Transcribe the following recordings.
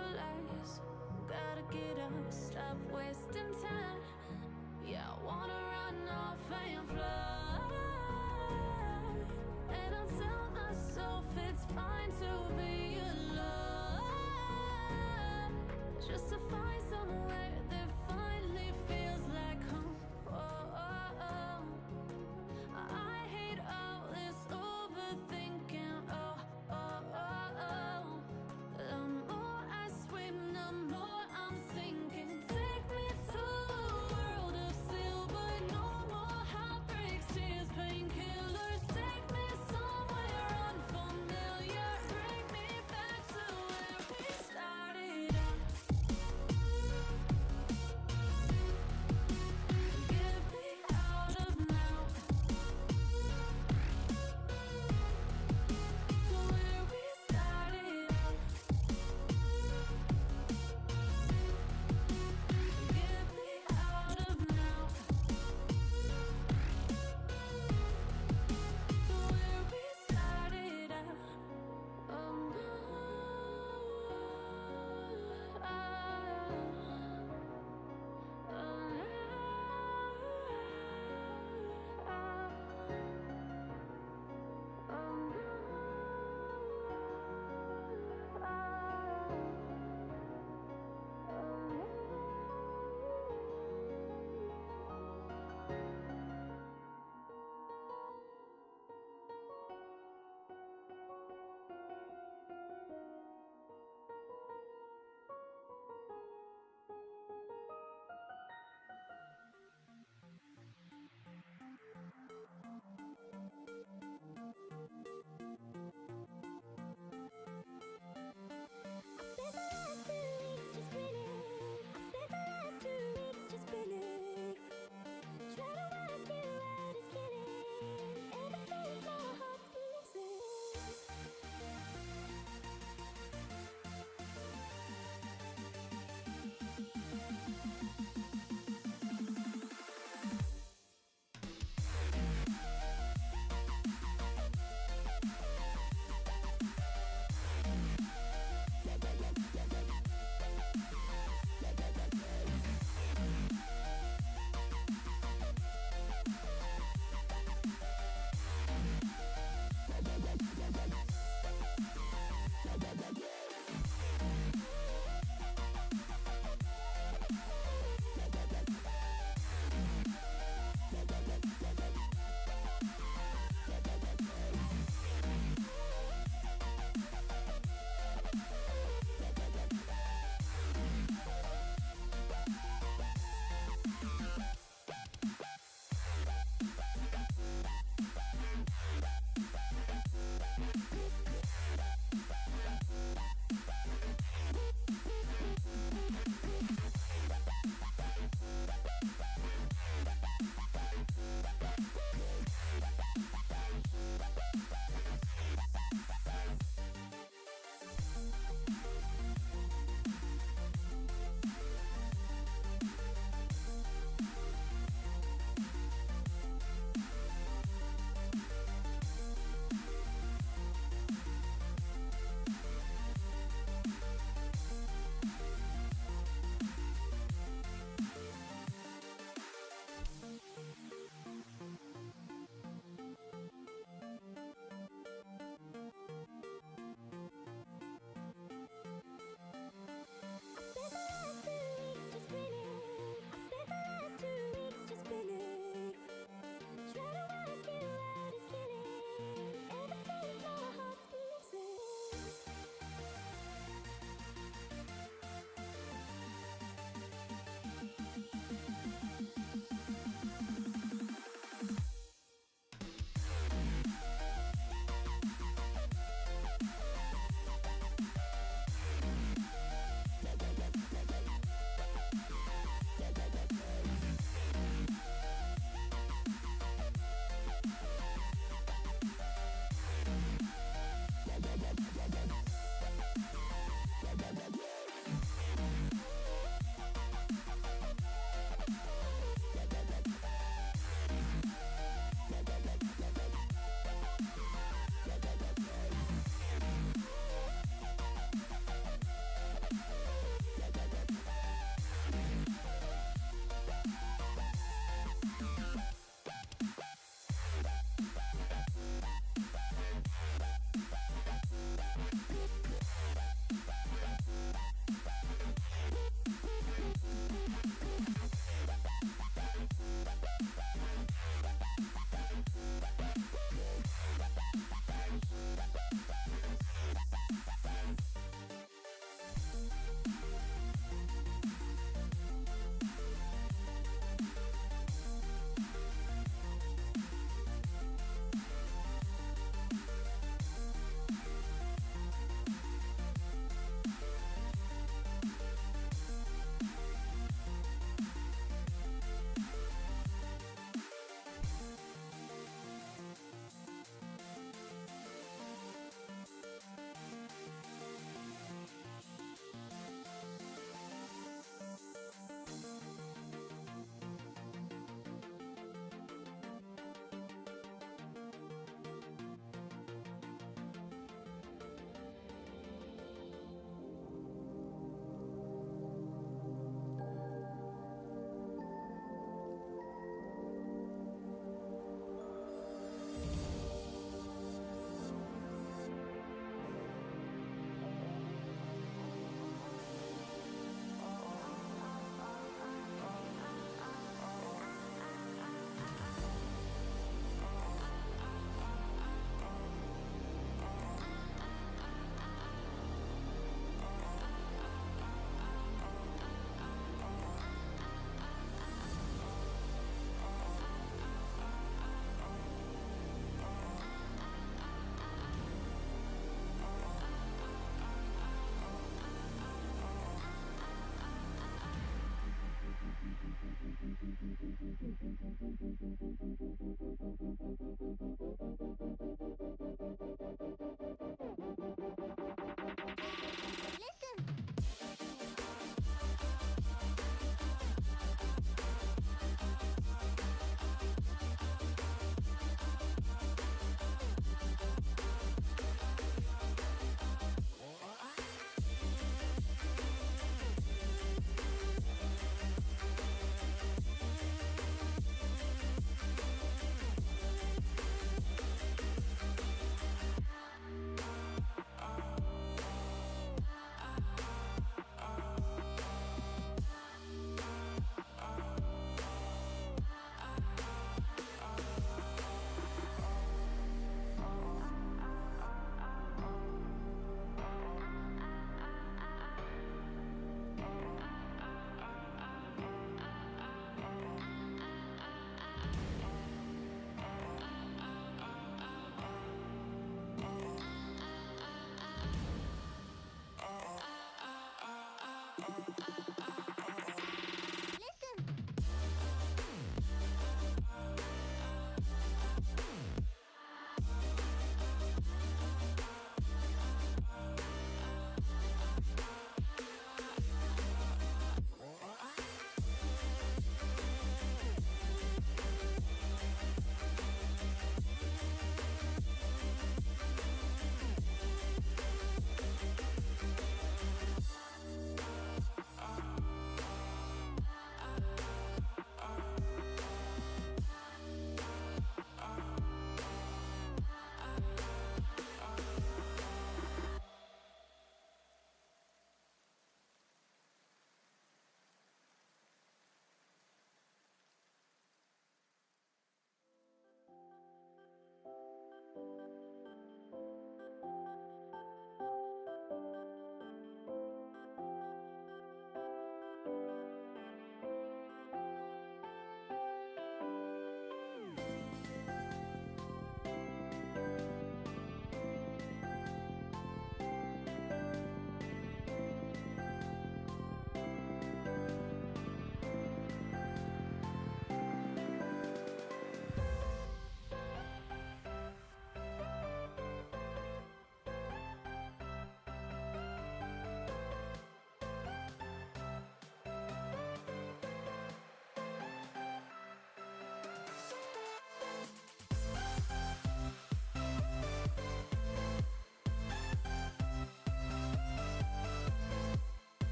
last. Gotta get up, stop wasting time. Yeah, I wanna run off and fly. And I'll tell myself it's fine to be alone, just to find somewhere that finally feels like home. I hate all this overthinking. The more I swim, the more I'm sinking. Take me to a world of silver, no more heartbreaks, tears, painkillers. Take me somewhere unfamiliar, bring me back to where we started out.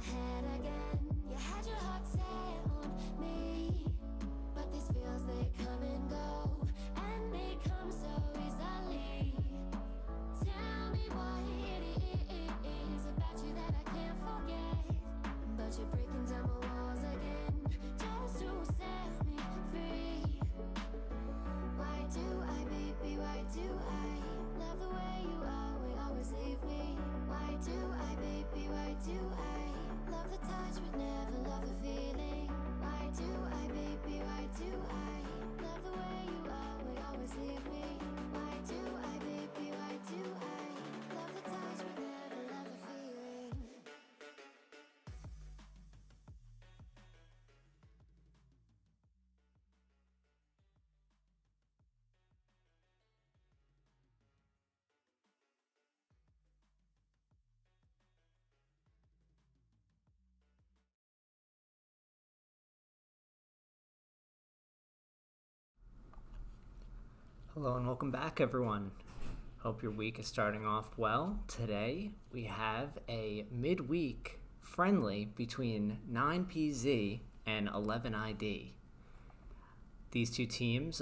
head again. You had your heart set on me, but these feels, they come and go, and they come so easily. Tell me what it is about you that I can't forget, but you're breaking down my walls again, just to set me free. Why do I, baby, why do I love the way you always leave me? Why do I, baby, why do I love the touch but never love the feeling? Why do I, baby, why do I love the way you always leave me? Why do I, baby, why do I love the touch but never love the feeling? Hello and welcome back, everyone. Hope your week is starting off well. Today we have a midweek friendly between 9PZ and 11ID. These two teams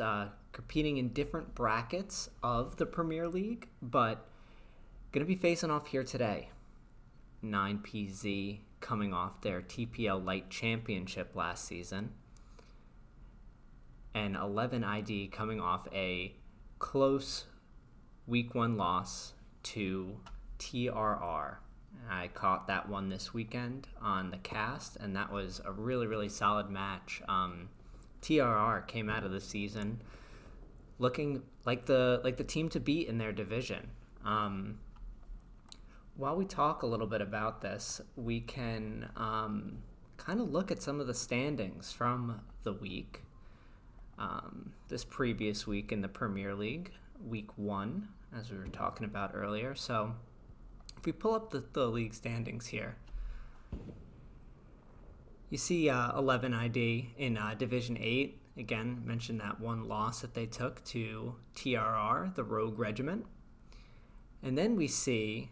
competing in different brackets of the Premier League, but going to be facing off here today. 9PZ coming off their TPL Light Championship last season, and 11ID coming off a close week 1 loss to TRR. I caught that one this weekend on the cast, and that was a really, really solid match. TRR came out of the season looking like the team to beat in their division. While we talk a little bit about this, we can kind of look at some of the standings from the week. This previous week in the Premier League, week 1, as we were talking about earlier. So if we pull up the league standings here, you see 11ID in Division 8. Again, mentioned that one loss that they took to TRR, the Rogue Regiment. And then we see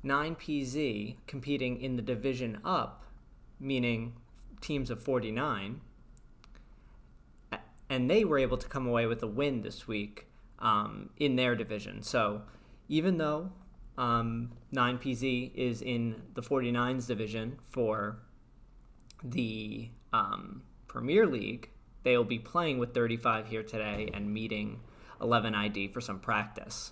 9PZ competing in the division up, meaning teams of 49. And they were able to come away with a win this week in their division. So even though 9PZ is in the 49s division for the Premier League, they will be playing with 35 here today and meeting 11ID for some practice.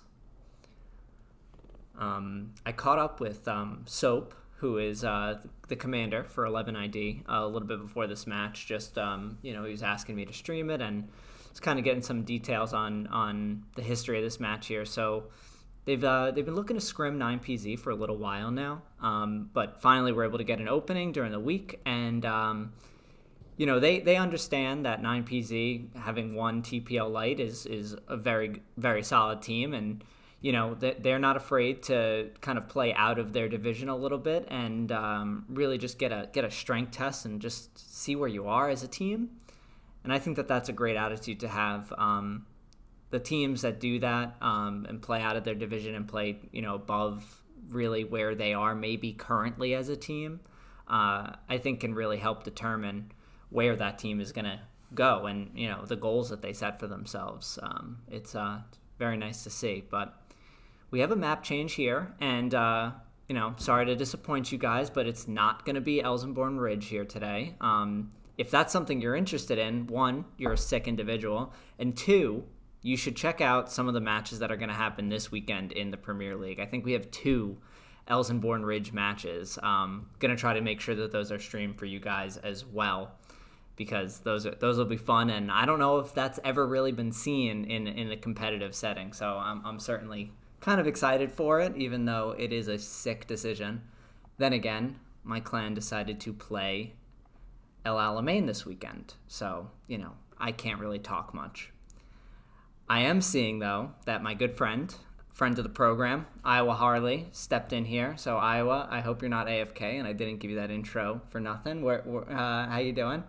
I caught up with Soap, who is the commander for 11ID, a little bit before this match. Just, he was asking me to stream it, and was kind of getting some details on the history of this match here. So they've been looking to scrim 9PZ for a little while now, but finally we're able to get an opening during the week, and they understand that 9PZ, having won TPL Light, is a very, very solid team, and they're not afraid to kind of play out of their division a little bit and really just get a strength test and just see where you are as a team. And I think that that's a great attitude to have. The teams that do that and play out of their division and play above really where they are maybe currently as a team, I think can really help determine where that team is going to go and the goals that they set for themselves. It's very nice to see. But we have a map change here, and sorry to disappoint you guys, but it's not going to be Elsenborn Ridge here today. If that's something you're interested in, 1, you're a sick individual, and 2, you should check out some of the matches that are going to happen this weekend in the Premier League. I think we have 2 Elsenborn Ridge matches. Going to try to make sure that those are streamed for you guys as well, because those will be fun, and I don't know if that's ever really been seen in a competitive setting. So I'm certainly kind of excited for it, even though it is a sick decision. Then again, my clan decided to play El Alamein this weekend, so I can't really talk much. I am seeing, though, that my good friend of the program, Iowa Harley, stepped in here. So Iowa, I hope you're not AFK, and I didn't give you that intro for nothing. How you doing?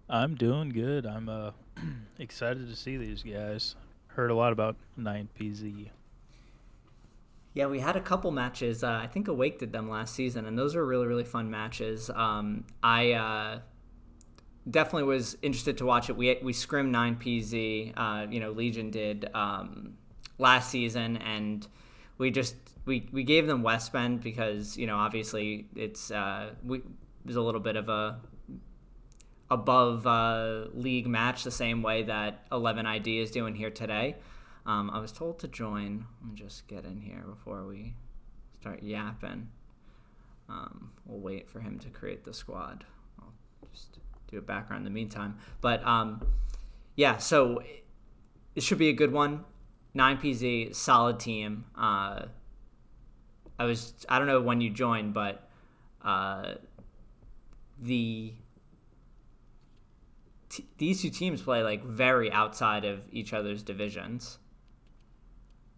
I'm doing good. I'm excited to see these guys. Heard a lot about 9PZ. Yeah, we had a couple matches. I think Awake did them last season, and those were really, really fun matches. I definitely was interested to watch it. We scrimmed 9PZ, Legion did last season, and we gave them West Bend because obviously it's was a little bit of a above league match, the same way that 11ID is doing here today. I was told to join. Let me just get in here before we start yapping. We'll wait for him to create the squad. I'll just do a background in the meantime. But so it should be a good one. 9PZ, solid team. I don't know when you joined, but these two teams play like very outside of each other's divisions.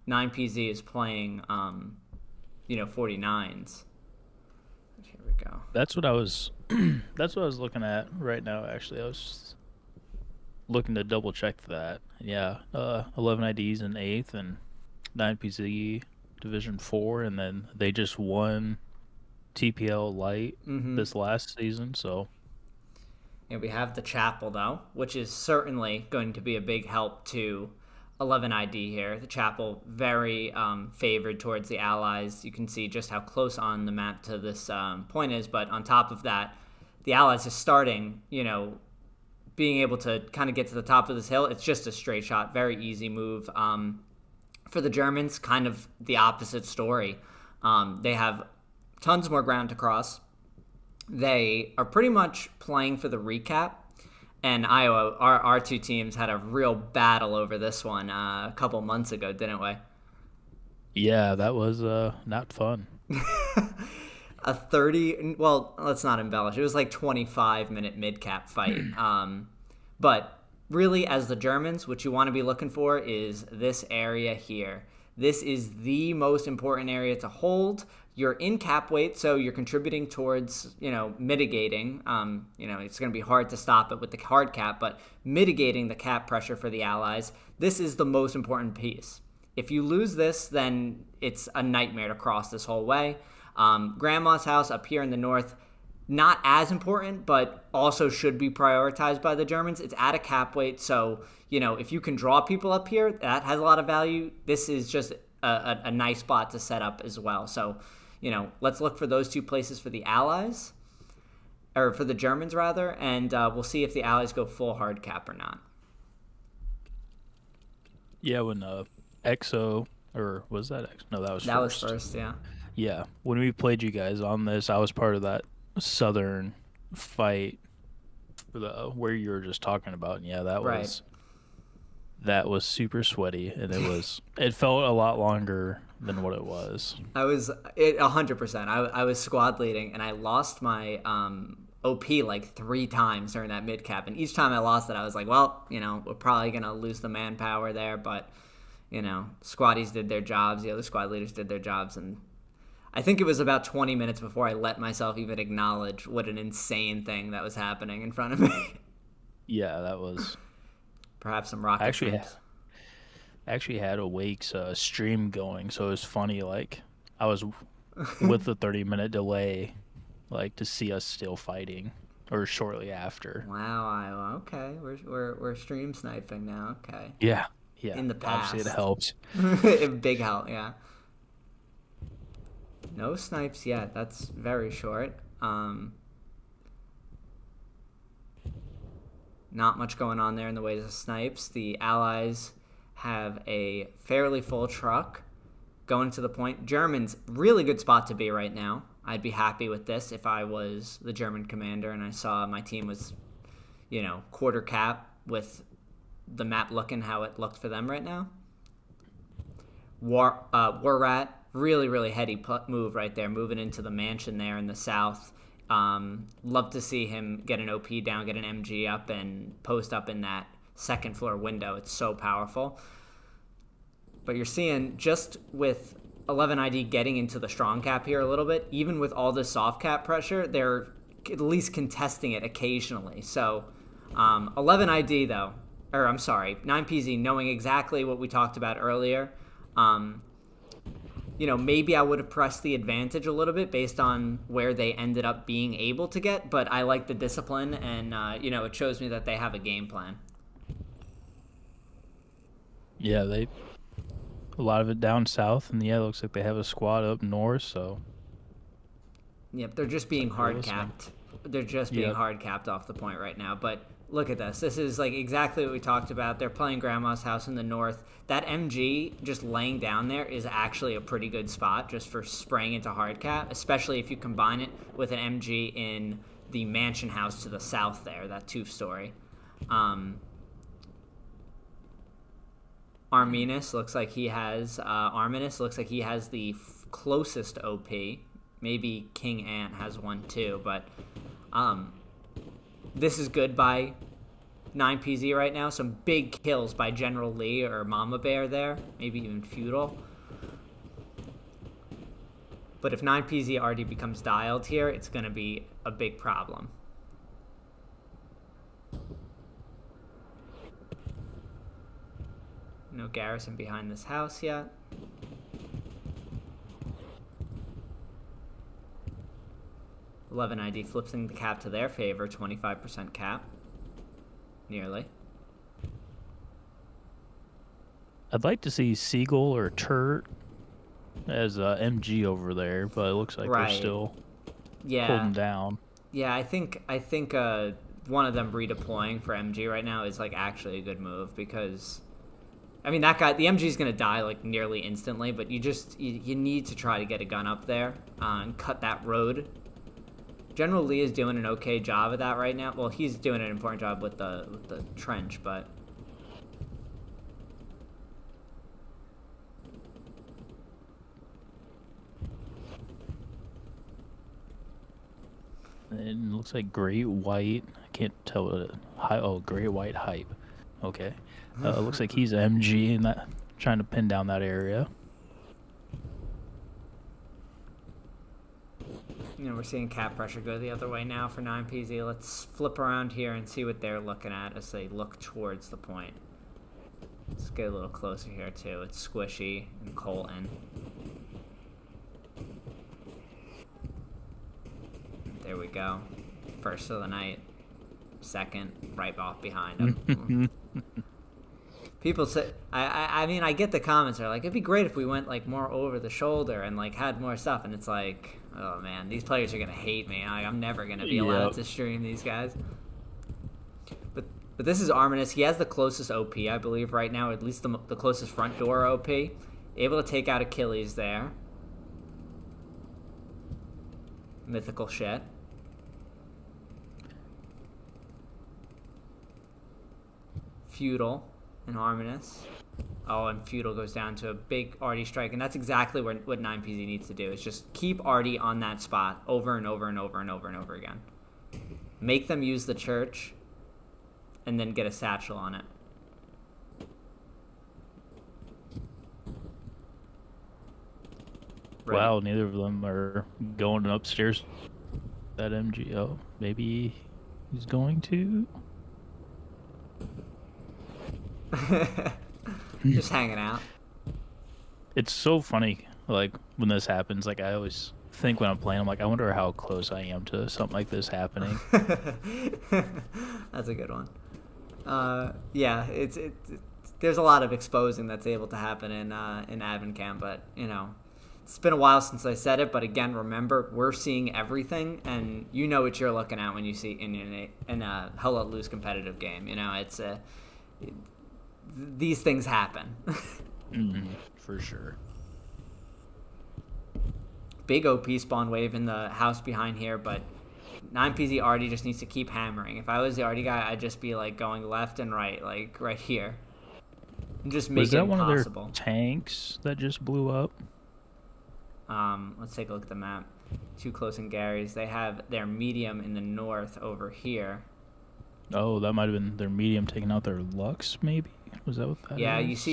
9PZ is playing 49s. Here we go. That's what I was looking at right now. Actually, I was just looking to double check that. Yeah, 11 IDs in 8th and 9PZ Division 4, and then they just won TPL Light this last season. So yeah, we have the Chapel though, which is certainly going to be a big help to 11 ID here. The Chapel very favored towards the Allies. You can see just how close on the map to this point is, but on top of that, the Allies is starting, being able to kind of get to the top of this hill. It's just a straight shot, very easy move. For the Germans, kind of the opposite story. They have tons more ground to cross. They are pretty much playing for the recap. And Iowa, our two teams had a real battle over this one a couple months ago, didn't we? yeah, that was not fun. A 30, well, let's not embellish. It was like 25-minute mid-cap fight. But really, as the Germans, what you want to be looking for is this area here. This is the most important area to hold. You're in cap weight, so you're contributing towards, mitigating. It's going to be hard to stop it with the hard cap, but mitigating the cap pressure for the Allies. This is the most important piece. If you lose this, then it's a nightmare to cross this whole way. Grandma's house up here in the north, not as important, but also should be prioritized by the Germans. It's at a cap weight, so if you can draw people up here, that has a lot of value. This is just a nice spot to set up as well. So, let's look for those two places for the Allies, or for the Germans rather, and we'll see if the Allies go full hard cap or not. Yeah, when EXO, or was that EXO? No, that was That first. was first, yeah. Yeah, when we played you guys on this, I was part of that southern fight where you were just talking about. And yeah, that was super sweaty, and it felt a lot longer than what it was. I was 100%. I was squad leading, and I lost my OP like 3 times during that mid cap, and each time I lost it, I was like, well, we're probably gonna lose the manpower there, but squaddies did their jobs, the other squad leaders did their jobs, and I think it was about 20 minutes before I let myself even acknowledge what an insane thing that was happening in front of me. Yeah, that was. Perhaps some rocket ships. Actually had Awake's stream going, so it was funny. Like, I was with the 30-minute delay, like, to see us still fighting, or shortly after. Wow, Iowa. Okay, we're stream sniping now. Okay. Yeah. In the past, obviously it helps. Big help, yeah. No snipes yet. That's very short. Not much going on there in the way of snipes. The Allies have a fairly full truck going to the point. Germans, really good spot to be right now. I'd be happy with this if I was the German commander and I saw my team was, quarter cap with the map looking how it looked for them right now. War Rat, really, really heady move right there, moving into the mansion there in the south. Love to see him get an OP down, get an MG up, and post up in that second floor window. It's so powerful. But you're seeing, just with 11ID getting into the strong cap here a little bit, even with all the soft cap pressure, they're at least contesting it occasionally. So 11ID though, 9PZ, knowing exactly what we talked about earlier, maybe I would have pressed the advantage a little bit based on where they ended up being able to get, but I like the discipline, and, it shows me that they have a game plan. Yeah, a lot of it down south, and it looks like they have a squad up north, so. Yep, they're just being they're hard listening. capped. They're just being hard capped off the point right now. But look at this. This is like exactly what we talked about. They're playing Grandma's House in the north. That MG just laying down there is actually a pretty good spot just for spraying into hard cap, especially if you combine it with an MG in the mansion house to the south there, that 2-story. Arminus looks like he has the closest OP. Maybe King Ant has one too, but this is good by 9PZ right now. Some big kills by General Lee or Mama Bear there, maybe even Feudal. But if 9PZ already becomes dialed here, it's going to be a big problem. No garrison behind this house yet. $11 ID flipping the cap to their favor, 25% cap. Nearly. I'd like to see Seagull or Turt as MG over there, but it looks like they're still holding down. Yeah, I think one of them redeploying for MG right now is like actually a good move, because I mean that guy, the MG is gonna die like nearly instantly, but you need to try to get a gun up there and cut that road. General Lee is doing an okay job of that right now. Well, he's doing an important job with the trench, but it looks like Great White. I can't tell what Great White hype. Okay, it looks like he's MG and that trying to pin down that area. We're seeing cap pressure go the other way now for 9PZ. Let's flip around here and see what they're looking at as they look towards the point. Let's get a little closer here, too. It's Squishy and Colton. There we go. First of the night. Second, right off behind him. People say, I mean, I get the comments are like, it'd be great if we went like more over the shoulder and like had more stuff, and it's like, oh man, these players are gonna hate me. I'm never gonna be allowed to stream these guys. But this is Arminus. He has the closest OP, I believe, right now, at least the closest front door OP. Able to take out Achilles there. Mythical shit. Feudal and Arminus. Oh, and Feudal goes down to a big Artie strike, and that's exactly what 9PZ needs to do, is just keep Artie on that spot over and over and over and over and over again. Make them use the church, and then get a satchel on it. Right. Wow, neither of them are going upstairs. That MG. Oh, maybe he's going to. Just hanging out. It's so funny, like, when this happens. Like, I always think when I'm playing, I'm like, I wonder how close I am to something like this happening. That's a good one. Yeah, it's there's a lot of exposing that's able to happen in admin cam, but it's been a while since I said it. But again, remember, we're seeing everything, and you know what you're looking at when you see in a Hell Let Loose competitive game. These things happen. For sure. Big OP spawn wave in the house behind here, but 9PZ Artie just needs to keep hammering. If I was the Artie guy, I'd just be like going left and right, like right here, and just make it impossible. Was that one of their tanks that just blew up? Let's take a look at the map. Too close in Gary's. They have their medium in the north over here. Oh, that might have been their medium taking out their Lux, maybe? Was that what that is?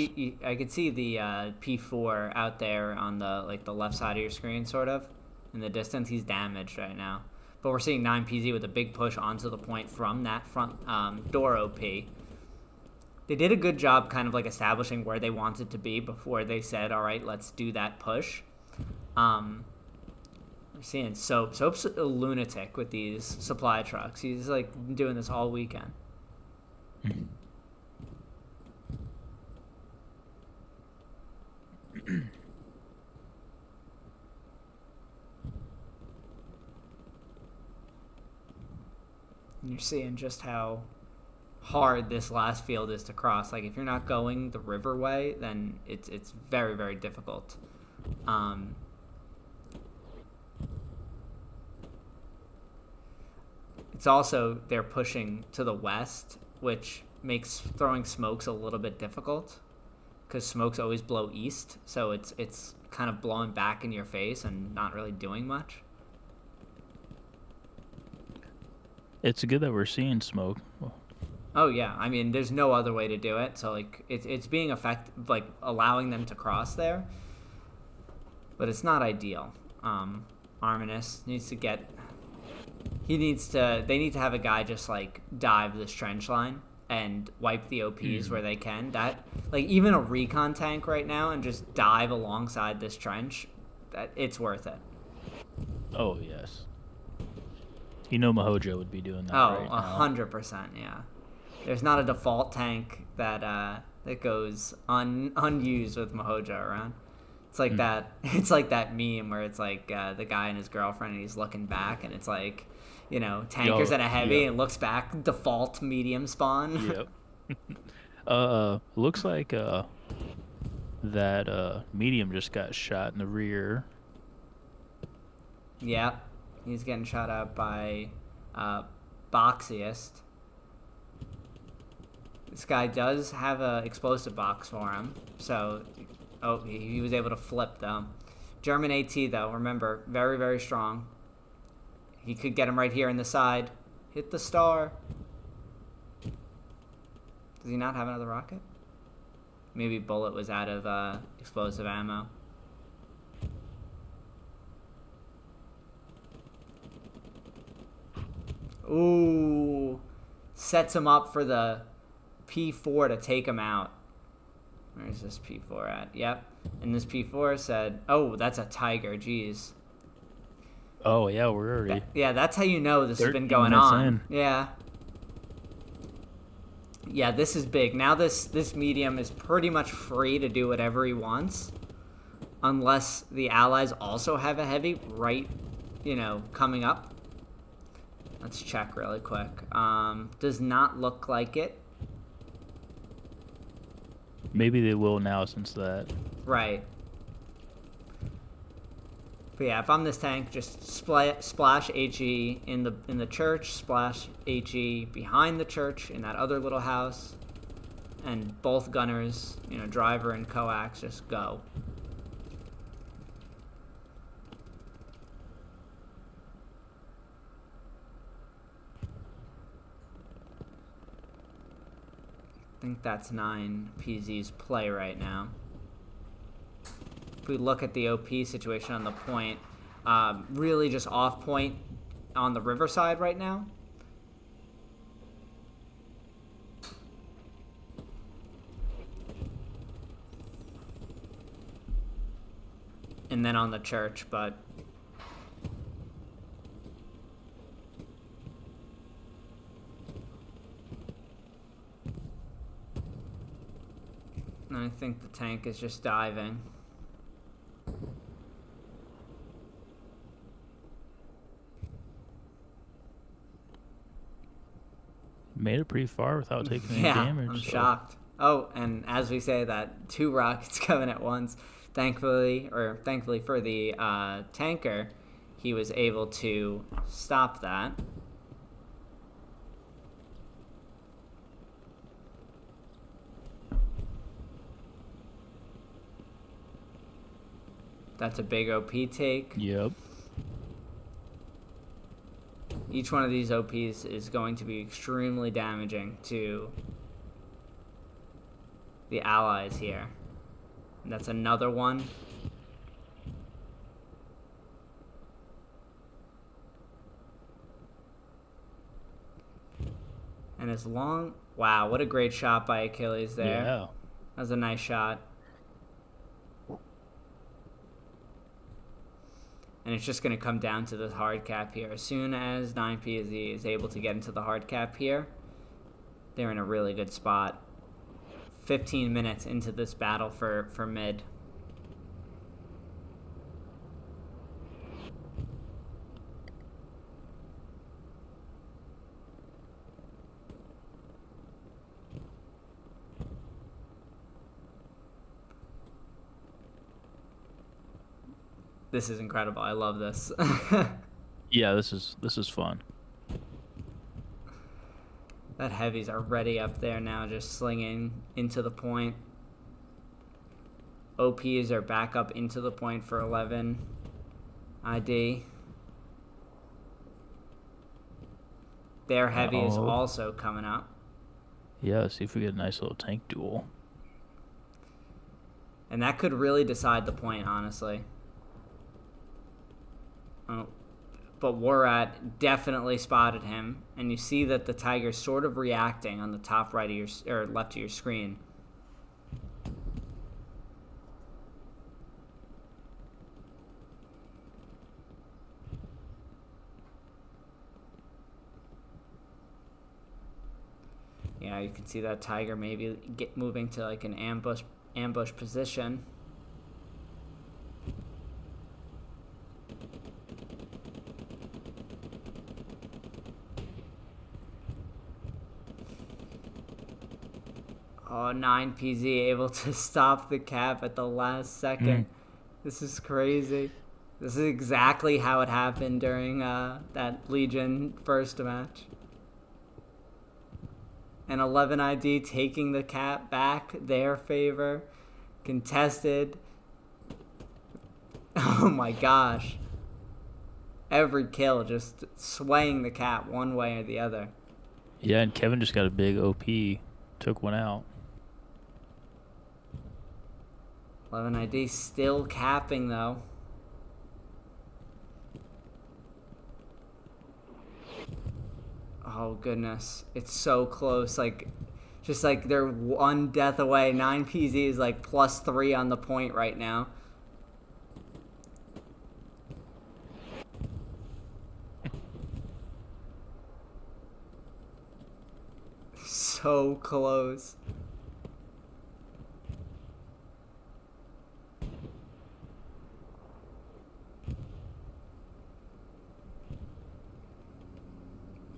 I could see the P4 out there on the left side of your screen, sort of. In the distance, he's damaged right now. But we're seeing 9PZ with a big push onto the point from that front door OP. They did a good job kind of like establishing where they wanted to be before they said, all right, let's do that push. We're seeing Soap. Soap's a lunatic with these supply trucks. He's like doing this all weekend. And you're seeing just how hard this last field is to cross. Like if you're not going the river way, then it's very, very difficult. It's also they're pushing to the west, which makes throwing smokes a little bit difficult because smokes always blow east, so it's kind of blowing back in your face and not really doing much. It's good that we're seeing smoke. Oh yeah, I mean, there's no other way to do it. So like, it's being effective, like allowing them to cross there, but it's not ideal. Arminus needs to get. They need to have a guy just like dive this trench line and wipe the OPs where they can. That like even a recon tank right now and just dive alongside this trench, it's worth it. Oh yes. Mahojo would be doing that right now. 100%, yeah. There's not a default tank that goes unused with Mahojo around. It's like that. It's like that meme where it's like the guy and his girlfriend, and he's looking back, and it's like, tankers and a heavy, and looks back, default medium spawn. Yep. Looks like that medium just got shot in the rear. Yep. He's getting shot out by Boxiest. This guy does have a explosive box for him, so he was able to flip though. German AT though, remember, very, very strong. He could get him right here in the side. Hit the star. Does he not have another rocket? Maybe Bullet was out of explosive ammo. Ooh, sets him up for the P4 to take him out. Where's this P4 at? Yep. And this P4 said, oh, that's a Tiger. Jeez. Oh, yeah, we're already... that's how you know this has been going on. In. Yeah. Yeah, this is big. Now this medium is pretty much free to do whatever he wants. Unless the allies also have a heavy right, coming up. Let's check really quick. Does not look like it. Maybe they will now since that. Right. But yeah, if I'm this tank, just splash HE in the church, splash HE behind the church in that other little house, and both gunners, driver and coax, just go. I think that's 9 PZ's play right now. If we look at the OP situation on the point, really just off point on the riverside right now. And then on the church, but... I think the tank is just diving. Made it pretty far without taking any damage. I'm shocked. Oh, and as we say that, 2 rockets coming at once. Thankfully for the tanker, he was able to stop that. That's a big OP take. Yep. Each one of these OPs is going to be extremely damaging to the allies here. And that's another one. And as long... Wow, what a great shot by Achilles there. Yeah. That was a nice shot. And it's just going to come down to the hard cap here. As soon as 9PZ is able to get into the hard cap here, they're in a really good spot. 15 minutes into this battle for mid. This is incredible. I love this. Yeah, this is fun. That heavies are ready up there now, just slinging into the point. OPs are back up into the point for 11 ID. Their heavy is also coming up. Yeah, see if we get a nice little tank duel. And that could really decide the point, honestly. Oh, but Warat definitely spotted him, and you see that the Tiger's sort of reacting on the top right of your or left of your screen. Yeah, you can see that Tiger maybe moving to like an ambush position. Oh, 9PZ able to stop the cap at the last second. This is crazy. This is exactly how it happened during that Legion first match. And 11 ID taking the cap back, their favor. Contested. Oh my gosh. Every kill just swaying the cap one way or the other. Yeah, and Kevin just got a big OP. Took one out. 11 ID still capping though. Oh goodness, it's so close. Like, just like they're one death away. 9PZ is like +3 on the point right now. So close.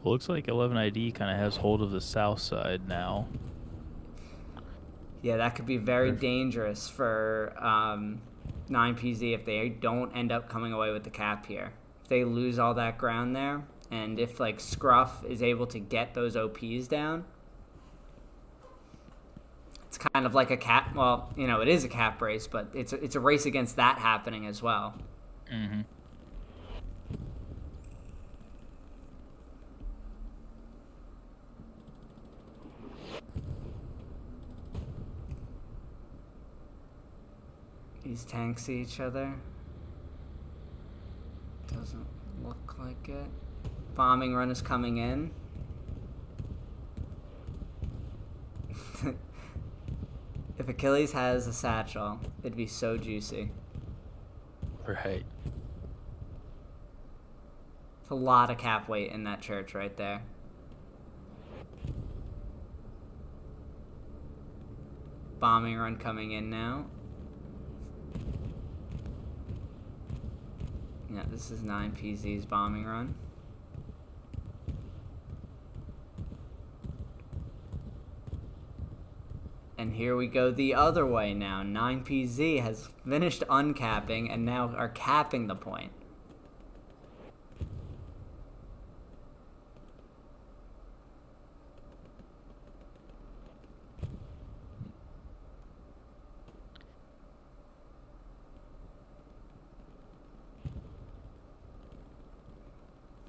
Well, looks like 11 ID kind of has hold of the south side now. Yeah, that could be very dangerous for 9PZ if they don't end up coming away with the cap here. If they lose all that ground there, and if like Scruff is able to get those OPs down, it's kind of like a cap. Well, you know, it is a cap race, but it's a race against that happening as well. Mm-hmm. These tanks see each other. Doesn't look like it. Bombing run is coming in. If Achilles has a satchel, it'd be so juicy. Right. It's a lot of cap weight in that church right there. Bombing run coming in now. Yeah, this is 9PZ's bombing run. And here we go the other way now. 9PZ has finished uncapping and now are capping the point.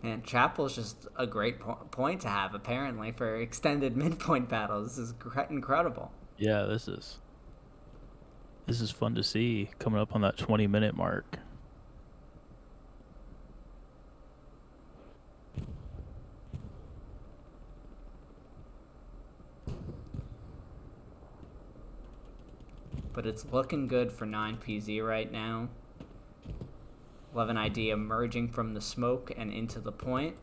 Man, Chapel's just a great point to have, apparently, for extended midpoint battles. This is incredible. Yeah, this is fun to see coming up on that 20-minute mark. But it's looking good for 9PZ right now. 11 ID emerging from the smoke and into the point.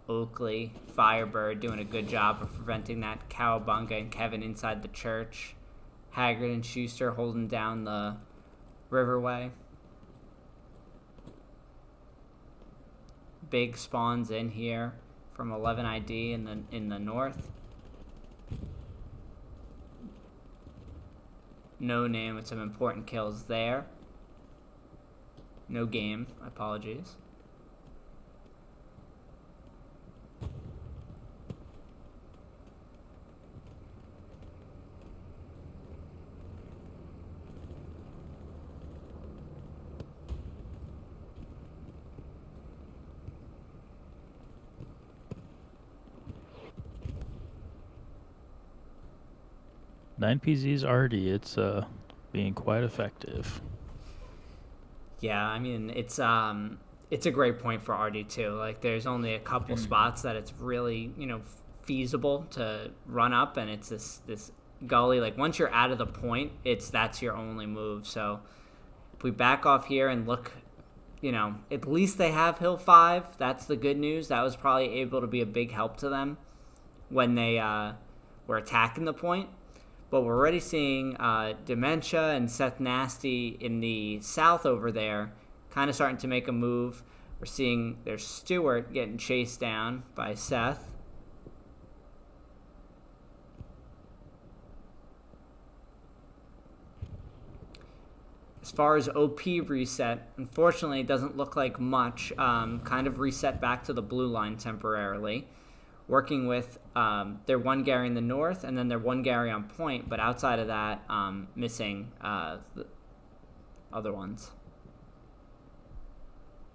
Oakley, Firebird doing a good job of preventing that. Cowabunga and Kevin inside the church. Haggard and Schuster holding down the Riverway. Big spawns in here from 11 ID in the north. No name with some important kills there. No game, apologies. Nine PZ's already. It's being quite effective. Yeah, I mean it's a great point for RD too. Like there's only a couple spots that it's really, feasible to run up, and it's this gully. Like once you're out of the point, that's your only move. So if we back off here and look, at least they have Hill 5. That's the good news. That was probably able to be a big help to them when they were attacking the point. But we're already seeing Dementia and Seth Nasty in the south over there kind of starting to make a move. We're seeing there's Stewart getting chased down by Seth. As far as OP reset, unfortunately, it doesn't look like much. Kind of reset back to the blue line temporarily. Working with their one Gary in the north and then their one Gary on point, but outside of that, missing the other ones.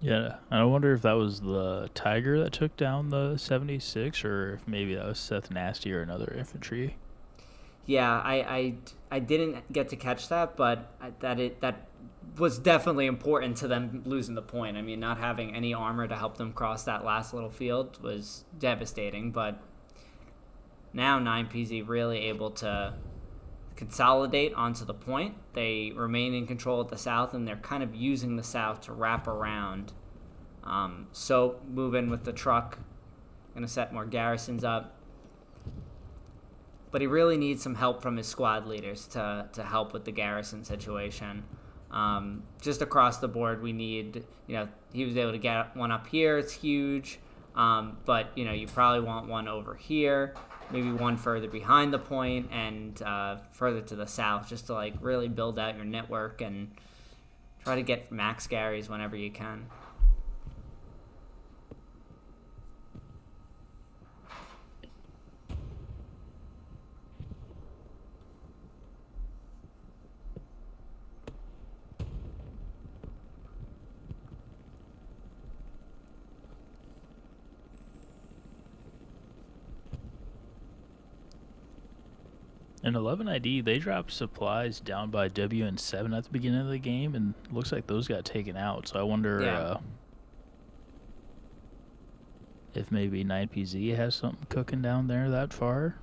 Yeah, I wonder if that was the Tiger that took down the 76, or if maybe that was Seth Nasty or another infantry. Yeah, I didn't get to catch that, but that was definitely important to them losing the point. I mean, not having any armor to help them cross that last little field was devastating, but now 9PZ really able to consolidate onto the point. They remain in control at the south, and they're kind of using the south to wrap around. So move in with the truck, going to set more garrisons up. But he really needs some help from his squad leaders to help with the garrison situation. Just across the board, we need, he was able to get one up here. It's huge. But, you probably want one over here, maybe one further behind the point and further to the south, just to, really build out your network and try to get max Garys whenever you can. In 11 ID, they dropped supplies down by W and 7 at the beginning of the game, and looks like those got taken out. So I wonder if maybe 9PZ has something cooking down there that far.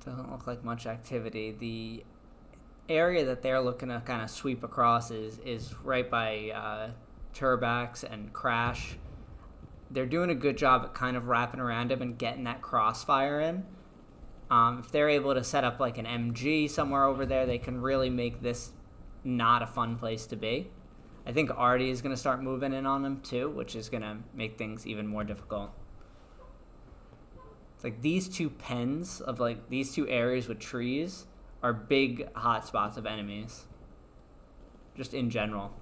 Doesn't look like much activity. The area that they're looking to kind of sweep across is right by Turbax and Crash. They're doing a good job at kind of wrapping around him and getting that crossfire in. If they're able to set up like an MG somewhere over there, they can really make this not a fun place to be. I think Artie is going to start moving in on them too, which is going to make things even more difficult. It's like these two pens of these two areas with trees are big hotspots of enemies. Just in general.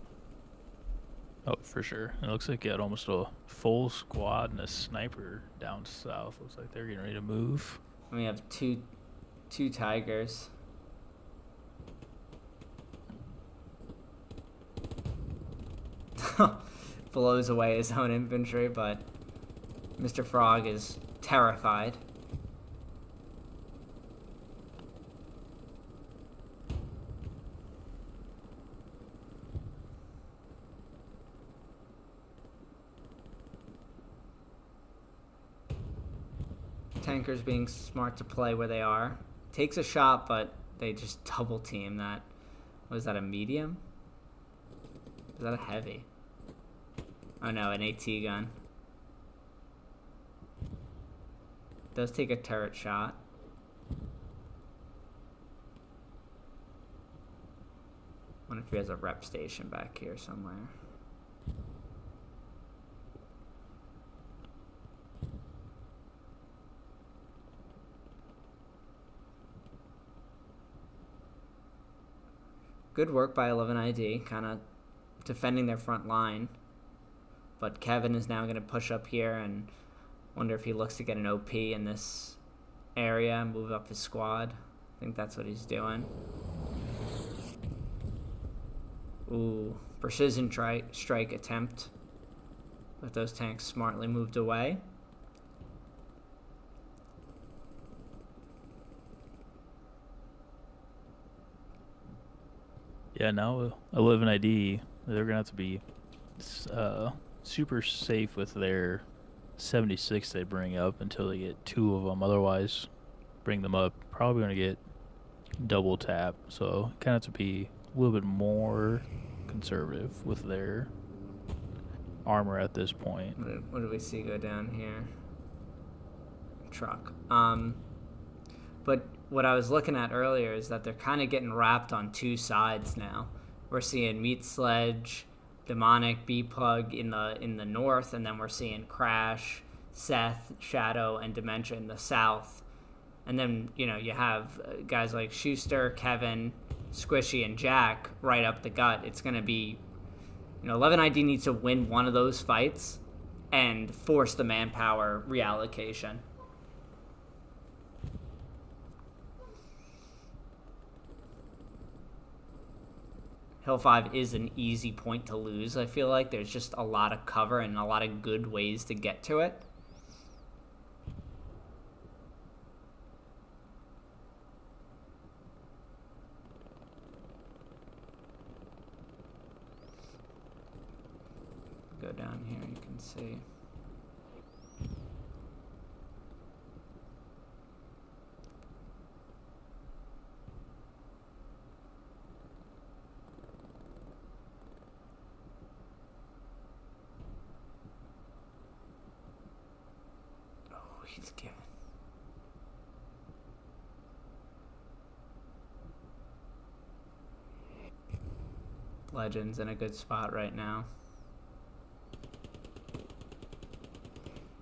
Oh, for sure. It looks like you had almost a full squad and a sniper down south. Looks like they're getting ready to move. And we have two Tigers. Blows away his own infantry, but Mr. Frog is terrified. Tankers being smart to play where they are. Takes a shot, but they just double team that. Was that a medium? Is that a heavy? Oh no, an AT gun. Does take a turret shot. Wonder if he has a rep station back here somewhere. Good work by 11ID, kind of defending their front line. But Kevin is now going to push up here and wonder if he looks to get an OP in this area, move up his squad. I think that's what he's doing. Ooh, precision strike attempt. But those tanks smartly moved away. Yeah, now 11ID, they're going to have to be super safe with their 76 they bring up until they get 2 of them. Otherwise, bring them up, probably going to get double tap. So kind of have to be a little bit more conservative with their armor at this point. What do we see go down here? Truck. But what I was looking at earlier is that they're kind of getting wrapped on 2 sides now. We're seeing Meat Sledge, Demonic, B-Plug in the north, and then we're seeing Crash, Seth, Shadow, and Dementia in the south. And then, you know, you have guys like Schuster, Kevin, Squishy, and Jack right up the gut. It's going to be, you know, 11ID needs to win one of those fights and force the manpower reallocation. Hill 5 is an easy point to lose, I feel like. There's just a lot of cover and a lot of good ways to get to it. Go down here, you can see. He's given. Legends in a good spot right now.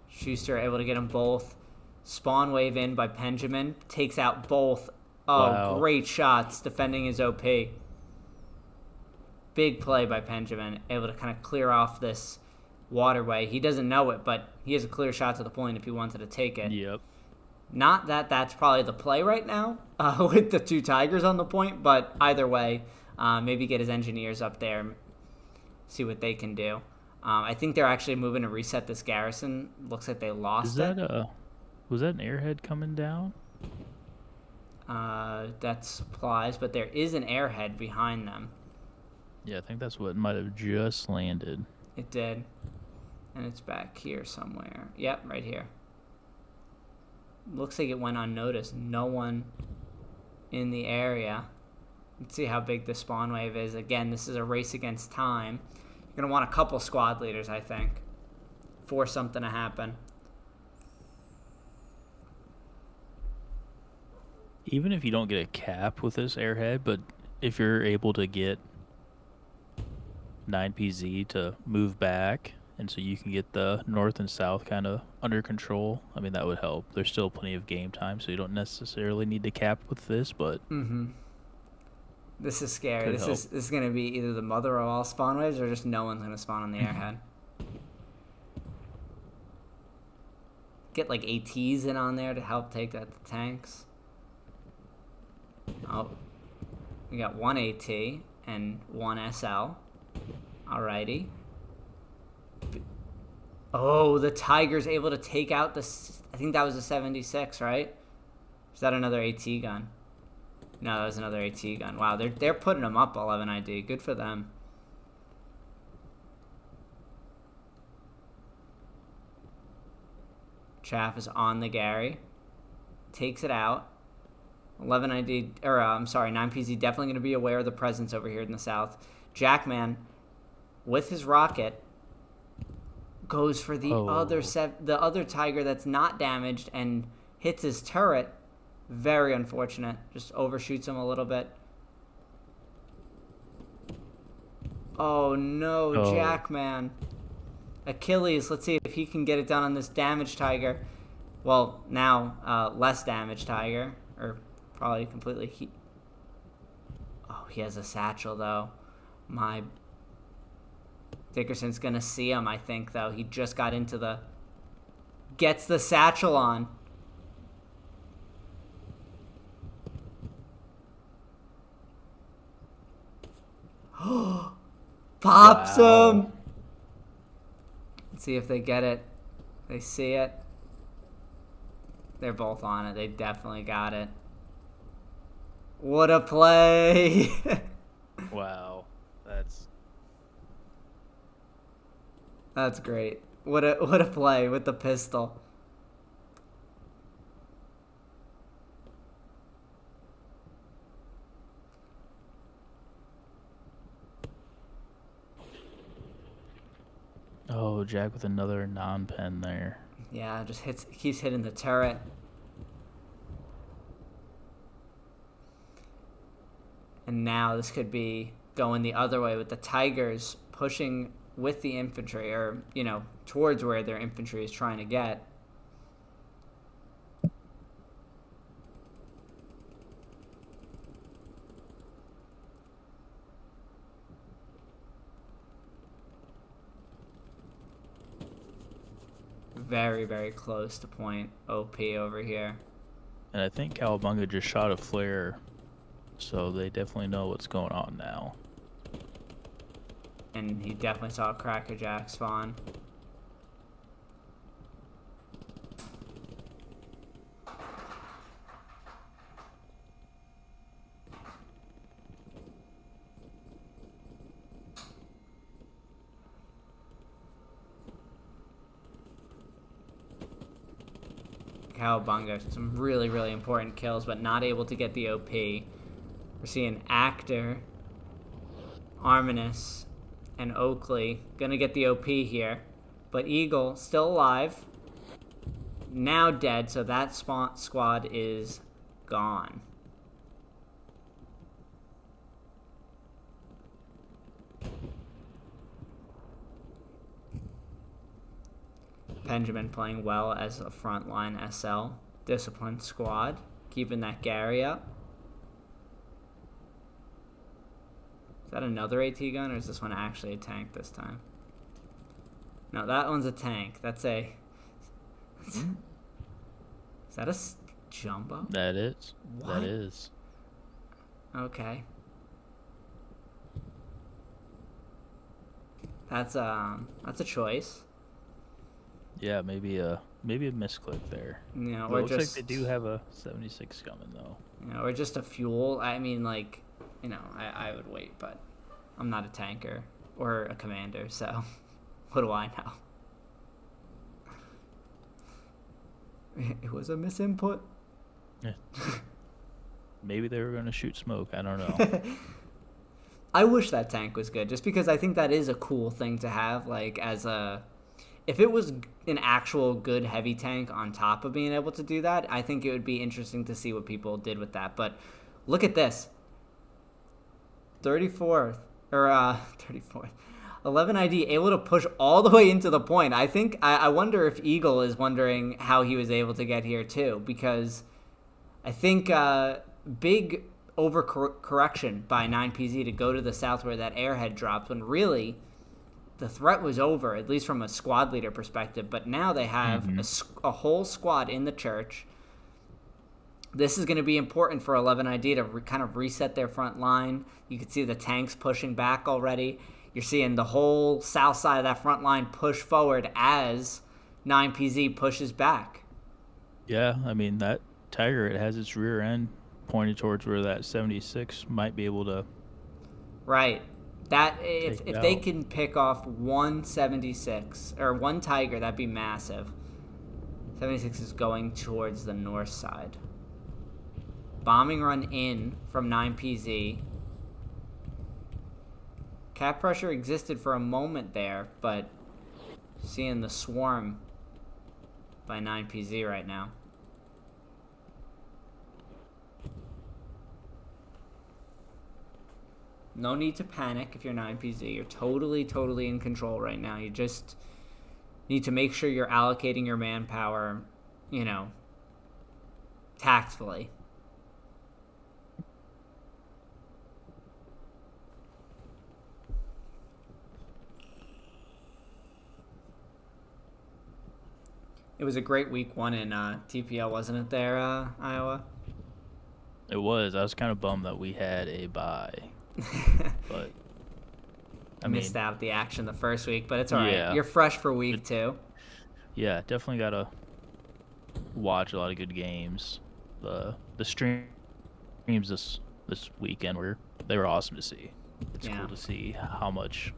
Schuster able to get them both. Spawn wave in by Benjamin. Takes out both. Oh, wow. Great shots defending his OP. Big play by Benjamin. Able to kind of clear off this waterway. He doesn't know it, but he has a clear shot to the point if he wanted to take it. Yep. Not that that's probably the play right now with the 2 Tigers on the point, but either way, maybe get his engineers up there, see what they can do. I think they're actually moving to reset this garrison. Looks like they lost it. Was that an Airhead coming down? That's supplies, but there is an Airhead behind them. Yeah, I think that's what might have just landed. It did. And it's back here somewhere. Yep, right here. Looks like it went unnoticed. No one in the area. Let's see how big the spawn wave is. Again, this is a race against time. You're going to want a couple squad leaders, I think, for something to happen. Even if you don't get a cap with this Airhead, but if you're able to get 9PZ to move back, and so you can get the north and south kind of under control, I mean, that would help. There's still plenty of game time, so you don't necessarily need to cap with this, but... This is scary. This is going to be either the mother of all spawn waves or just no one's going to spawn on the Airhead. Get like ATs in on there to help take out the tanks. Oh, we got 1 AT and 1 SL. Alrighty. Oh, the Tiger's able to take out the... I think that was a 76, right? Is that another AT gun? No, that was another AT gun. Wow, they're putting them up 11ID. Good for them. Chaff is on the Gary. takes it out. 11ID, or I'm sorry, 9PZ definitely going to be aware of the presence over here in the south. Jackman, with his rocket, goes for the other tiger that's not damaged and hits his turret. Very unfortunate. Just overshoots him a little bit. Oh no, Jackman. Achilles, let's see if he can get it done on this damaged tiger. Well, now less damaged tiger, or probably completely. Oh, he has a satchel though. My Dickerson's gonna see him, I think, though. He just got into the... Gets the satchel on. Pops him! Let's see if they get it. They see it. They're both on it. They definitely got it. What a play! Wow. That's great. What a play with the pistol. Oh, Jack with another non-pen there. Yeah, just keeps hitting the turret. And now this could be going the other way with the Tigers pushing with the infantry, or, you know, towards where their infantry is trying to get. Very, very close to point OP over here. And I think Cowabunga just shot a flare, so they definitely know what's going on now. And he definitely saw a Crackerjack spawn. Cowabunga, some really, really important kills, but not able to get the OP. We're seeing Actor, Arminus, and Oakley gonna get the OP here. But Eagle still alive. Now dead, so that squad is gone. Benjamin playing well as a frontline SL. Disciplined squad, keeping that Gary up. Is that another AT gun, or is this one actually a tank this time? No, that one's a tank. That's a... Is that a jumbo? That is. What? That is. Okay. That's a choice. Yeah, maybe a misclick there. You know, Well, or it looks just like they do have a 76 coming though. You know, or just a fuel. I mean, like, you know, I would wait, but I'm not a tanker or a commander, so what do I know? It was a misinput. Yeah. Maybe they were going to shoot smoke. I don't know. I wish that tank was good, just because I think that is a cool thing to have, like, as a... If it was an actual good heavy tank on top of being able to do that, I think it would be interesting to see what people did with that. But look at this. 34th. 11 ID able to push all the way into the point. I think I wonder if Eagle is wondering how he was able to get here too, because I think big overcorrection by 9PZ to go to the south where that Airhead dropped, when really the threat was over, at least from a squad leader perspective. But now they have a whole squad in the church. This is going to be important for 11 ID to kind of reset their front line. You can see the tanks pushing back already. You're seeing the whole south side of that front line push forward as 9PZ pushes back. Yeah, I mean, that Tiger, it has its rear end pointed towards where that 76 might be able to... Right. That if they can pick off one 76 or one Tiger, that'd be massive. 76 is going towards the north side. Bombing run in from 9PZ. Cap pressure existed for a moment there, but seeing the swarm by 9PZ right now. No need to panic if you're 9PZ. You're totally in control right now. You just need to make sure you're allocating your manpower, tactfully. It was a great week 1 in TPL, wasn't it there, Iowa? It was. I was kind of bummed that we had a bye. But I missed out the action the first week, but it's all right. Yeah. You're fresh for week 2. Yeah, definitely gotta watch a lot of good games. The streams this weekend they were awesome to see. It's cool to see how much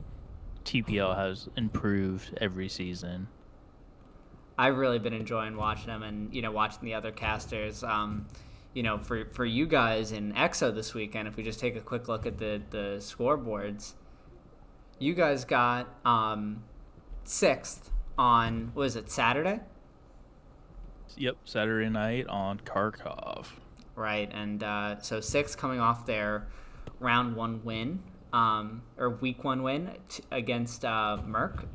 TPL has improved every season. I've really been enjoying watching them and watching the other casters. For you guys in EXO this weekend, if we just take a quick look at the scoreboards, you guys got 6th on, was it Saturday? Yep, Saturday night on Kharkov. Right, and so 6th coming off their round 1 win, or week 1 win against Merck.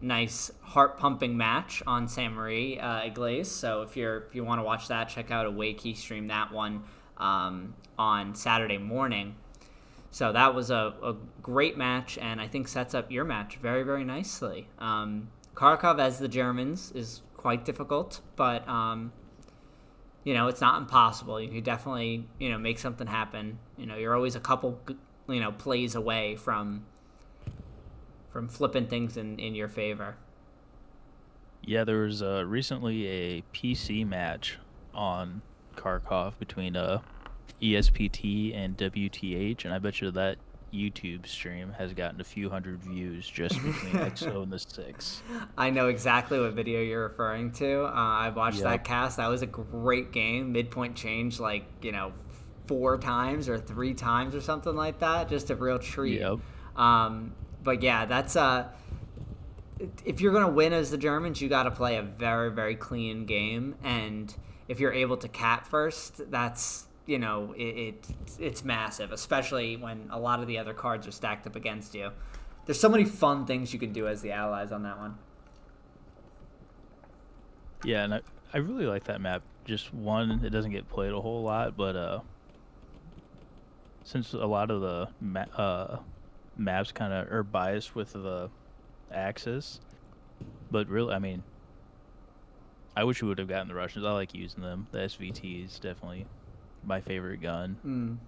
Nice heart-pumping match on Saint Marie Iglesias. So if you want to watch that, check out Awake. He streamed that one on Saturday morning. So that was a great match, and I think sets up your match very, very nicely. Kharkov as the Germans is quite difficult, but it's not impossible. You could definitely make something happen. You're always a couple plays away from flipping things in your favor. Yeah, there was recently a PC match on Kharkov between ESPT and WTH, and I bet you that YouTube stream has gotten a few hundred views just between EXO and the 6. I know exactly what video you're referring to. I watched that cast. That was a great game. Midpoint changed 4 times or 3 times or something like that. Just a real treat. Yep. But yeah, that's if you're gonna win as the Germans, you got to play a very, very clean game, and if you're able to cap first, that's it's massive, especially when a lot of the other cards are stacked up against you. There's so many fun things you can do as the allies on that one. Yeah, and I really like that map. Just one, it doesn't get played a whole lot, but since a lot of the maps kind of are biased with the Axis, but really, I mean, I wish we would have gotten the Russians. I like using them. The SVT is definitely my favorite gun.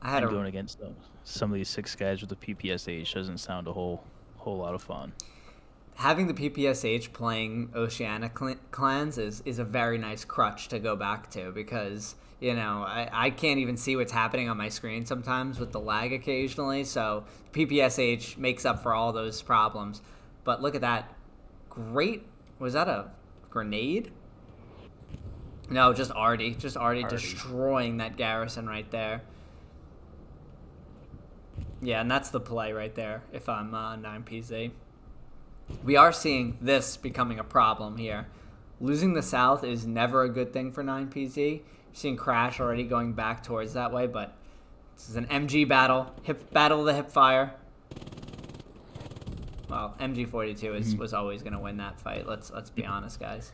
Going against some of these 6 guys with the PPSH doesn't sound a whole lot of fun. Having the PPSH playing Oceanic clans is a very nice crutch to go back to, because I can't even see what's happening on my screen sometimes with the lag occasionally, so PPSH makes up for all those problems. But look at that. Great. Was that a grenade? No, just Artie. Just Artie destroying that garrison right there. Yeah, and that's the play right there if I'm 9PZ. We are seeing this becoming a problem here. Losing the South is never a good thing for 9PZ. Seeing Crash already going back towards that way, but this is an MG battle. Battle of the hip fire. Well, MG42 was always going to win that fight. Let's be honest, guys.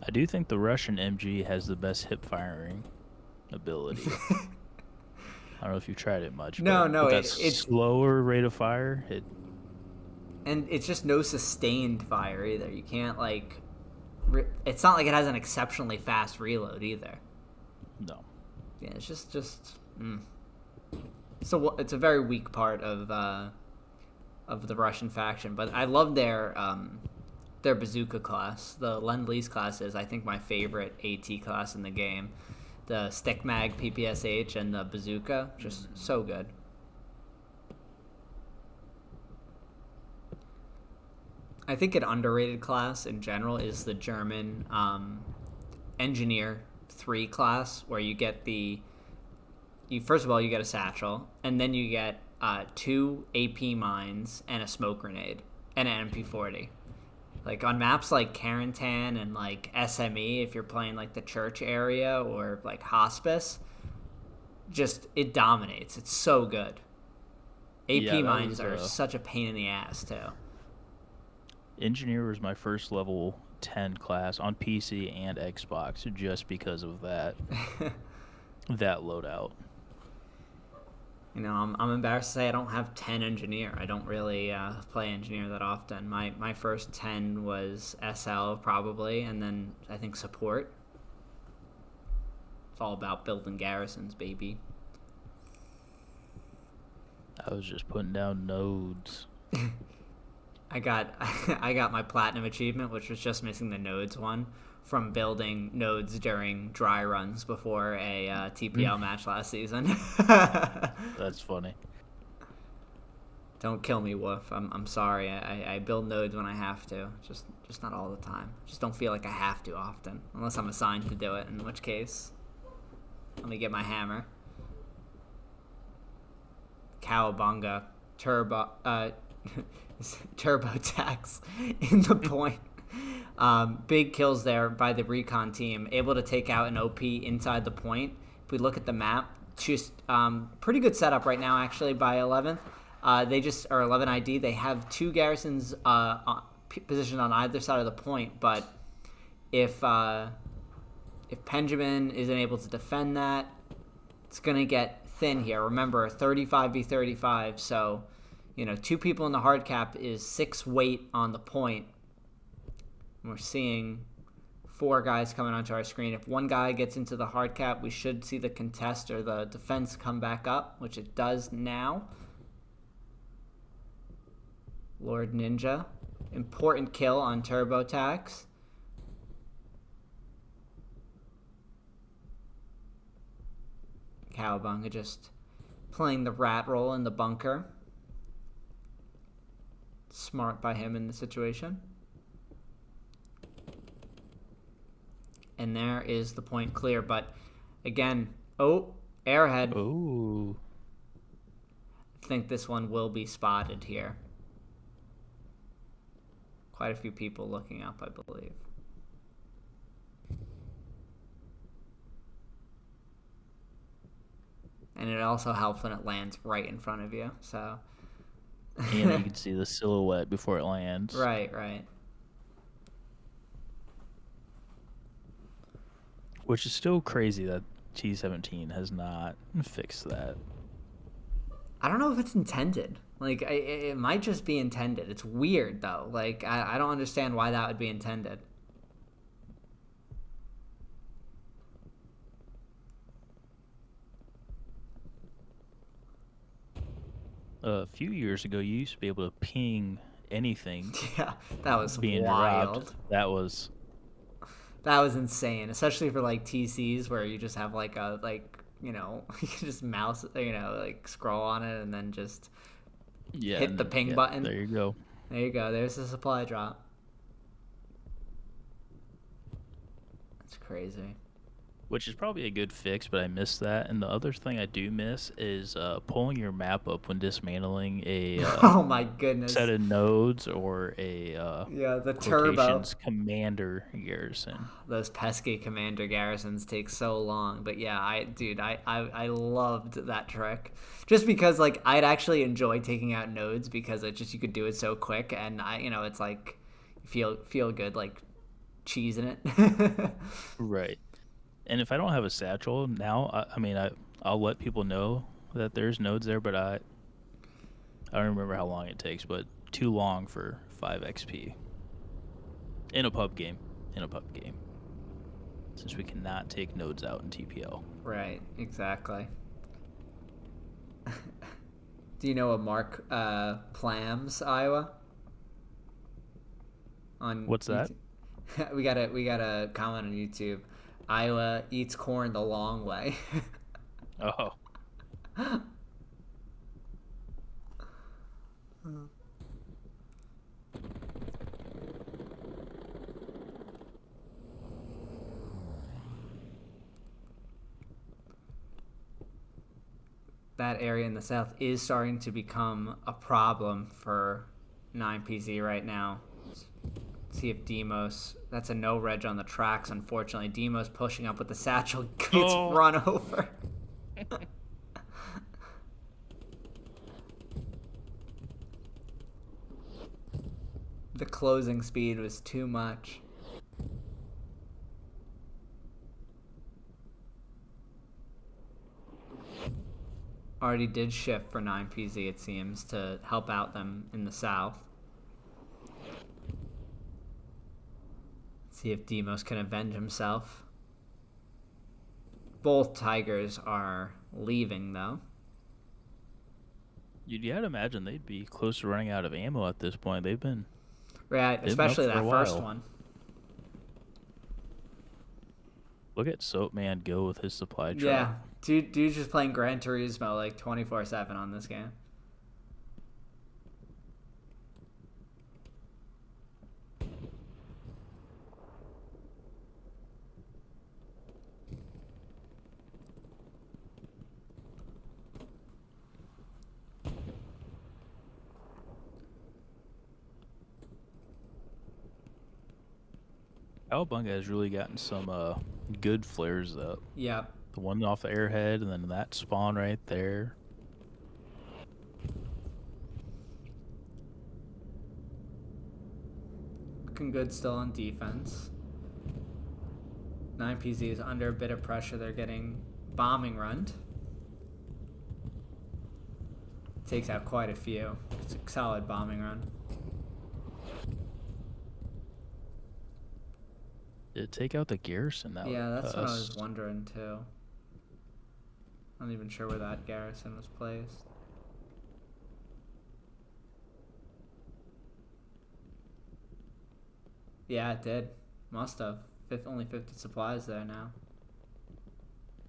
I do think the Russian MG has the best hip firing ability. I don't know if you've tried it much. No, it's slower rate of fire. And it's just no sustained fire either. You can't it's not like it has an exceptionally fast reload either. No. Yeah, it's just. So it's a very weak part of the Russian faction, but I love their bazooka class. The Lend-Lease class is, I think, my favorite AT class in the game. The stick mag PPSH and the bazooka, just so good. I think an underrated class in general is the German engineer 3 class, where you get first of all you get a satchel, and then you get 2 AP mines and a smoke grenade and an MP40. Like on maps like Carentan and like SME, if you're playing like the church area or like hospice, just it dominates. It's so good. AP mines are such a pain in the ass too. Engineer was my first level 10 class on PC and Xbox just because of that that loadout. You know, I'm embarrassed to say I don't have 10 engineer. I don't really play engineer that often. My first 10 was SL probably, and then I think support. It's all about building garrisons, baby. I was just putting down nodes. I got my platinum achievement, which was just missing the nodes one, from building nodes during dry runs before a TPL match last season. That's funny. Don't kill me, Wolf. I'm sorry. I build nodes when I have to. Just not all the time. Just don't feel like I have to often, unless I'm assigned to do it. In which case, let me get my hammer. Cowabunga, turbo tax in the point. Big kills there by the recon team, able to take out an OP inside the point. If we look at the map, just pretty good setup right now actually by 11th. They just are 11 ID. They have 2 garrisons positioned on either side of the point, but if Benjamin isn't able to defend that, it's gonna get thin here. Remember, 35v35, so 2 people in the hard cap is 6 weight on the point. We're seeing 4 guys coming onto our screen. If one guy gets into the hard cap, we should see the contest or the defense come back up, which it does now. Lord Ninja. Important kill on TurboTax. Cowabunga just playing the rat role in the bunker. Smart by him in the situation. And there is the point clear. But again, Airhead. Oh. I think this one will be spotted here. Quite a few people looking up, I believe. And it also helps when it lands right in front of you. So. And you can see the silhouette before it lands. Right. Which is still crazy that T17 has not fixed that. I don't know if it's intended. Like, it might just be intended. It's weird, though. Like, I don't understand why that would be intended. A few years ago, you used to be able to ping anything. Yeah, that was being wild. Robbed. That was insane, especially for like TCs where you just have you can just mouse, scroll on it and then just hit the ping button. There you go. There you go. There's the supply drop. That's crazy. Which is probably a good fix, but I miss that. And the other thing I do miss is pulling your map up when dismantling a oh my goodness, set of nodes or a the turbo commander garrison. Those pesky commander garrisons take so long, but yeah, I loved that trick just because like I'd actually enjoy taking out nodes because you could do it so quick, and it's like feel good like cheesing it. Right. And if I don't have a satchel now, I'll let people know that there's nodes there, but I don't remember how long it takes, but too long for 5 XP. In a pub game. Since we cannot take nodes out in TPL. Right, exactly. Do you know a Mark Plams, Iowa? What's that? we got a comment on YouTube. Iowa eats corn the long way. Oh. that area in the south is starting to become a problem for 9PZ right now. Let's see if Demos, that's a no reg on the tracks, unfortunately. Demos pushing up with the satchel, gets run over. The closing speed was too much. Already did shift for 9PZ, it seems, to help out them in the south. See if Demos can avenge himself. Both Tigers are leaving, though. You'd gotta imagine they'd be close to running out of ammo at this point. They've been Right, especially up for that a first while. one. Look at Soapman go with his supply truck. Yeah, dude's just playing Gran Turismo like 24/7 on this game. Cowabunga has really gotten some good flares up. Yep. The one off the Airhead, and then that spawn right there. Looking good still on defense. 9PZ is under a bit of pressure. They're getting bombing runned. Takes out quite a few. It's a solid bombing run. Did it take out the garrison? Yeah, that's what I was wondering too. I'm not even sure where that garrison was placed. Yeah, it did. Must have. Only 50 supplies there now.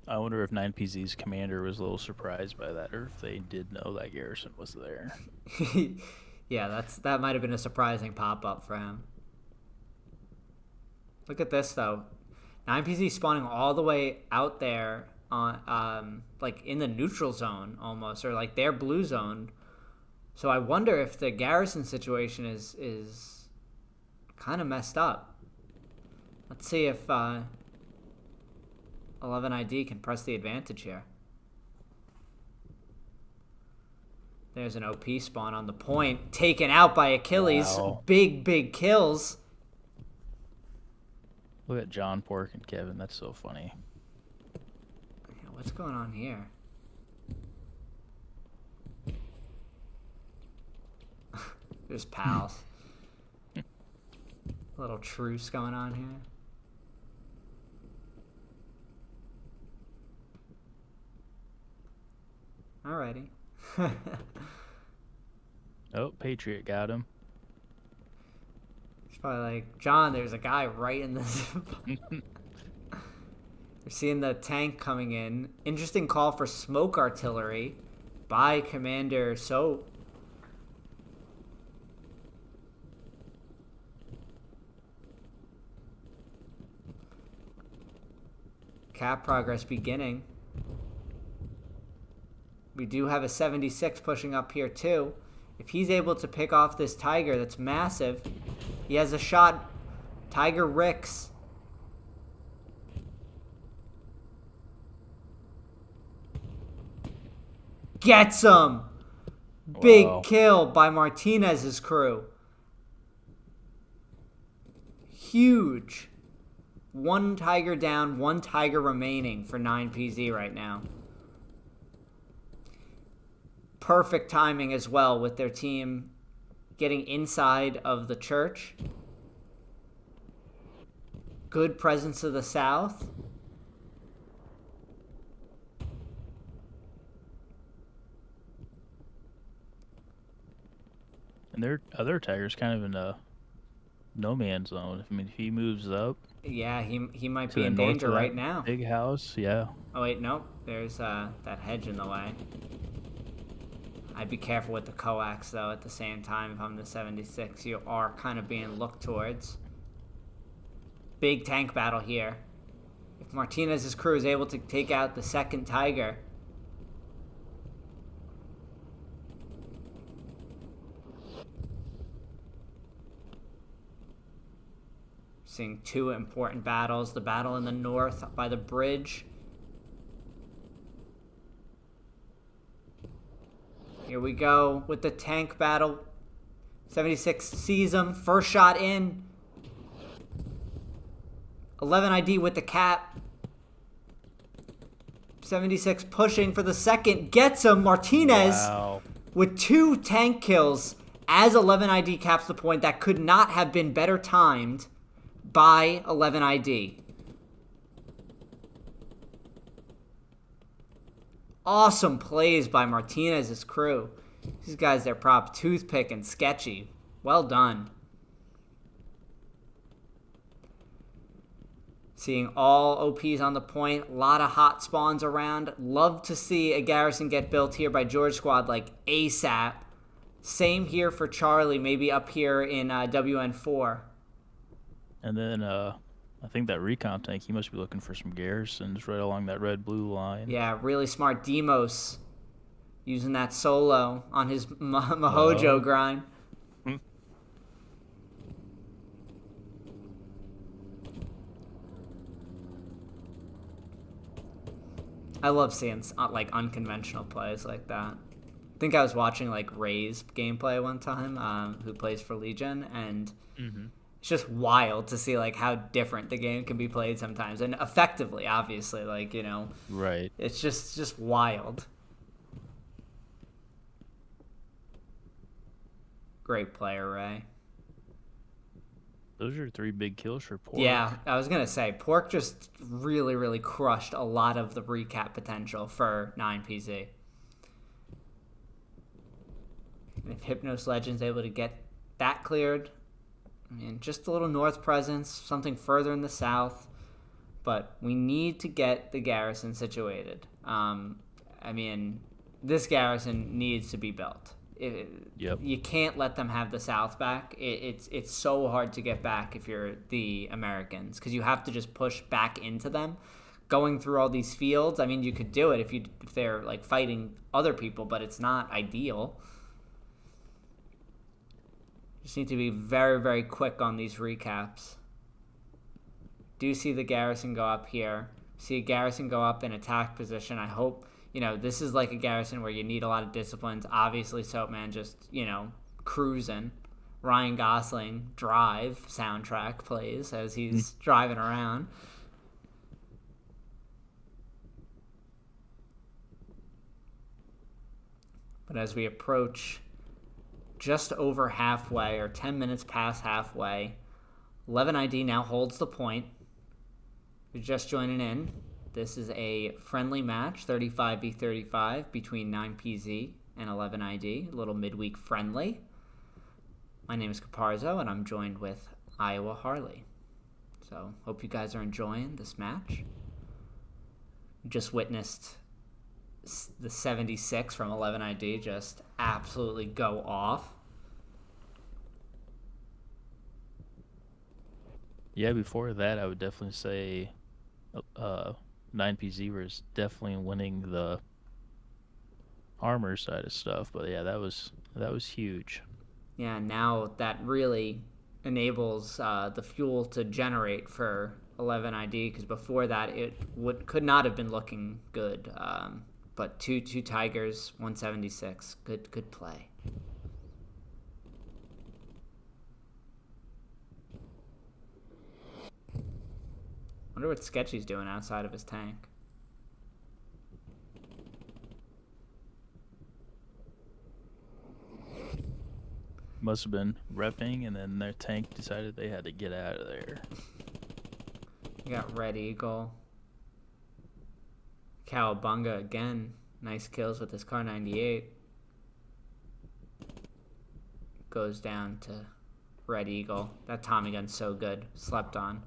I wonder if 9PZ's commander was a little surprised by that, or if they did know that garrison was there. Yeah, that might have been a surprising pop-up for him. Look at this, though. 9PZ spawning all the way out there on, like, in the neutral zone, almost, or, like, their blue zone. So I wonder if the garrison situation is kind of messed up. Let's see if 11ID can press the advantage here. There's an OP spawn on the point. Taken out by Achilles. Wow. Big kills. Look at John, Pork, and Kevin. That's so funny. Yeah, what's going on here? There's pals. A little truce going on here. Alrighty. Oh, Patriot got him. It's probably like, John, there's a guy right in the We're seeing the tank coming in. Interesting call for smoke artillery by Commander Soap. Cap progress beginning. We do have a 76 pushing up here too. If he's able to pick off this Tiger that's massive, he has a shot. Tiger Ricks. Gets him! Big Wow. kill by Martinez's crew. Huge. One Tiger down, one Tiger remaining for 9PZ right now. Perfect timing as well with their team getting inside of the church. Good presence of the south. And their other Tiger's kind of in a no man's zone. I mean, if he moves up Yeah, he might to be the in north danger of that right now. big house, yeah. Oh wait, nope. There's that hedge in the way. I'd be careful with the coax though. At the same time, if I'm the 76, you are kind of being looked towards. Big tank battle here. If Martinez's crew is able to take out the second Tiger, seeing two important battles. The battle in the north by the bridge. Here we go with the tank battle. 76 sees him. First shot in. 11 ID with the cap. 76 pushing for the second. Gets him. Martinez with 2 tank kills as 11 ID caps the point. That could not have been better timed by 11 ID. Awesome plays by Martinez's crew. These guys, they're prop toothpick and sketchy. Well done. Seeing all OPs on the point. A lot of hot spawns around. Love to see a garrison get built here by George Squad like ASAP. Same here for Charlie, maybe up here in WN4. And then I think that recon tank, he must be looking for some garrisons right along that red-blue line. Yeah, really smart. Demos using that solo on his Mahojo grind. I love seeing like unconventional plays like that. I think I was watching like Ray's gameplay one time, who plays for Legion, and it's just wild to see like how different the game can be played sometimes, and effectively, obviously, like, you know, right. It's just wild. Great player, Ray. Those are 3 big kills for Pork. Yeah, I was going to say, Pork just really, really crushed a lot of the recap potential for 9PZ. And if Hypnos Legend's able to get that cleared, I mean, just a little north presence, something further in the south, but we need to get the garrison situated. I mean, this garrison needs to be built. You can't let them have the south back. It's so hard to get back if you're the Americans, because you have to just push back into them, going through all these fields. I mean, you could do it if they're like fighting other people, but it's not ideal. Just need to be very, very quick on these recaps. Do see the garrison go up here. See a garrison go up in attack position. I hope, you know, this is like a garrison where you need a lot of disciplines. Obviously, Soapman just, you know, cruising. Ryan Gosling Drive soundtrack plays as he's driving around. But as we approach just over halfway, or 10 minutes past halfway, 11 ID now holds the point. You're just joining in. This is a friendly match, 35v35 between 9PZ and 11 ID, a little midweek friendly. My name is Caparzo, and I'm joined with Iowa Harley. So, hope you guys are enjoying this match. Just witnessed the 76 from 11 ID just absolutely go off. Yeah, before that, I would definitely say 9PZ was definitely winning the armor side of stuff. But yeah, that was huge. Yeah, now that really enables the fuel to generate for 11 ID, because before that it could not have been looking good. But two Tigers, 176, good play. Wonder what Sketchy's doing outside of his tank. Must have been repping, and then their tank decided they had to get out of there. You got Red Eagle. Cowabunga again. Nice kills with his Car 98. Goes down to Red Eagle. That Tommy gun's so good. Slept on.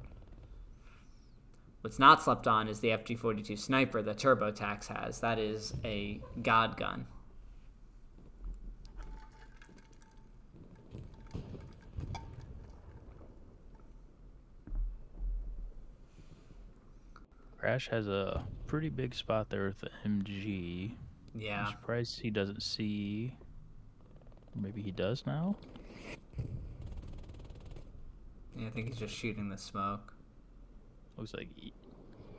What's not slept on is the FG42 Sniper that TurboTax has. That is a god gun. Crash has a pretty big spot there with the MG. Yeah. I'm surprised he doesn't see. Maybe he does now? Yeah, I think he's just shooting the smoke. Looks like.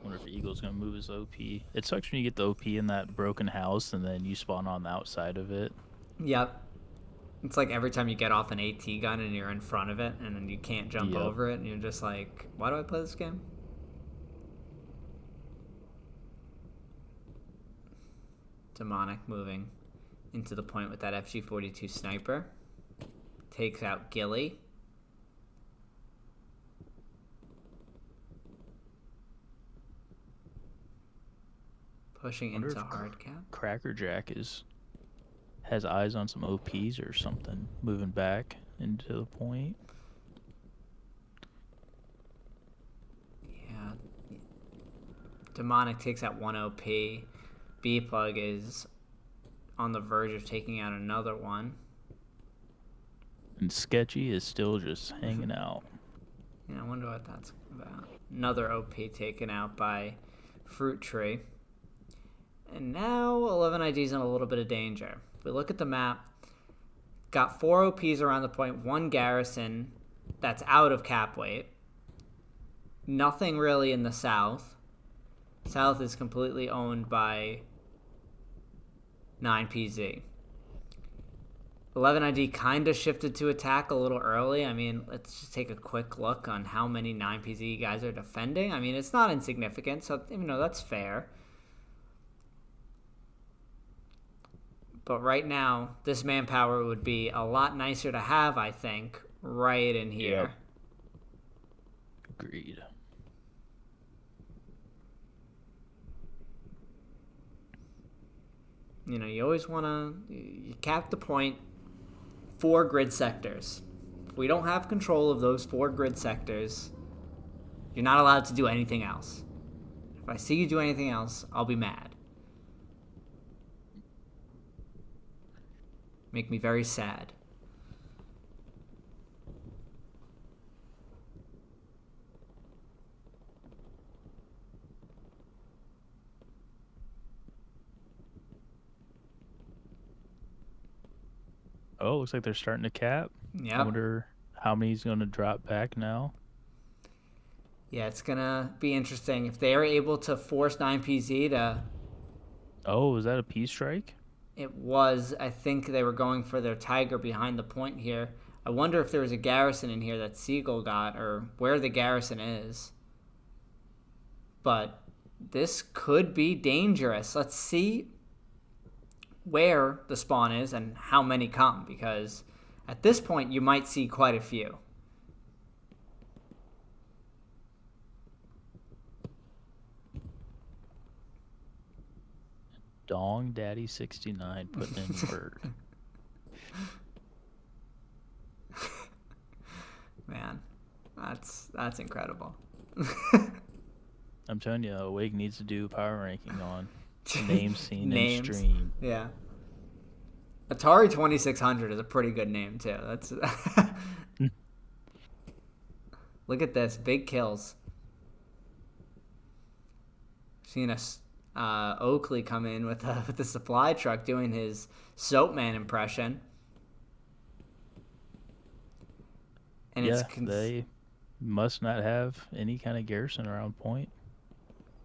Wonder if Eagle's gonna move his OP. It sucks when you get the OP in that broken house and then you spawn on the outside of it. Yep. It's like every time you get off an AT gun and you're in front of it and then you can't jump Yep. over it and you're just like, why do I play this game? Demonic moving into the point with that FG-42 sniper. Takes out Gilly. Pushing Wonder into if hardcap. Crackerjack has eyes on some OPs or something, moving back into the point. Yeah. Demonic takes out one OP. B-Plug is on the verge of taking out another one. And Sketchy is still just hanging out. Yeah, I wonder what that's about. Another OP taken out by Fruit Tree. And now 11ID's in a little bit of danger. If we look at the map, got 4 OPs around the point, 1 garrison that's out of cap weight. Nothing really in the south. South is completely owned by 9PZ. 11ID kind of shifted to attack a little early. I mean, let's just take a quick look on how many 9PZ guys are defending. I mean, it's not insignificant, so, that's fair. But right now, this manpower would be a lot nicer to have, I think, right in here. Yep. Agreed. You always want to... You cap the point, 4 grid sectors. If we don't have control of those 4 grid sectors, you're not allowed to do anything else. If I see you do anything else, I'll be mad. Make me very sad. Oh, looks like they're starting to cap. Yeah. I wonder how many he's going to drop back now. Yeah, it's going to be interesting. If they are able to force 9PZ to... Oh, is that a P strike? It was. I think they were going for their Tiger behind the point here. I wonder if there was a garrison in here that Seagull got, or where the garrison is. But this could be dangerous. Let's see where the spawn is and how many come, because at this point you might see quite a few. Dong Daddy 69 putting in work. Man, that's incredible. I'm telling you, Awake needs to do power ranking on names seen Names. in stream. Yeah. Atari 2600 is a pretty good name too. That's Look at this, big kills. Seen Oakley come in with the supply truck doing his Soapman impression. And Yeah, they must not have any kind of garrison around point.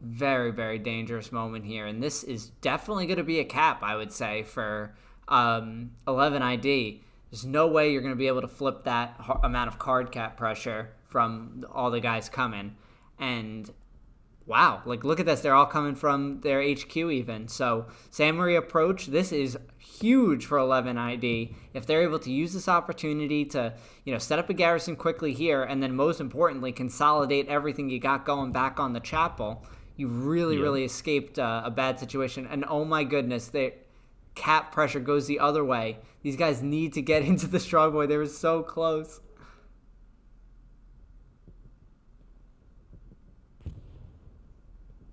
very, very dangerous moment here. And this is definitely going to be a cap, I would say, for 11ID. There's no way you're going to be able to flip that amount of card cap pressure from all the guys coming. And wow, look at this. They're all coming from their HQ even. So San Maria approach, this is huge for 11ID. If they're able to use this opportunity to, set up a garrison quickly here, and then most importantly, consolidate everything you got going back on the chapel, you really escaped a bad situation. And oh my goodness, cap pressure goes the other way. These guys need to get into the strong boy. They were so close.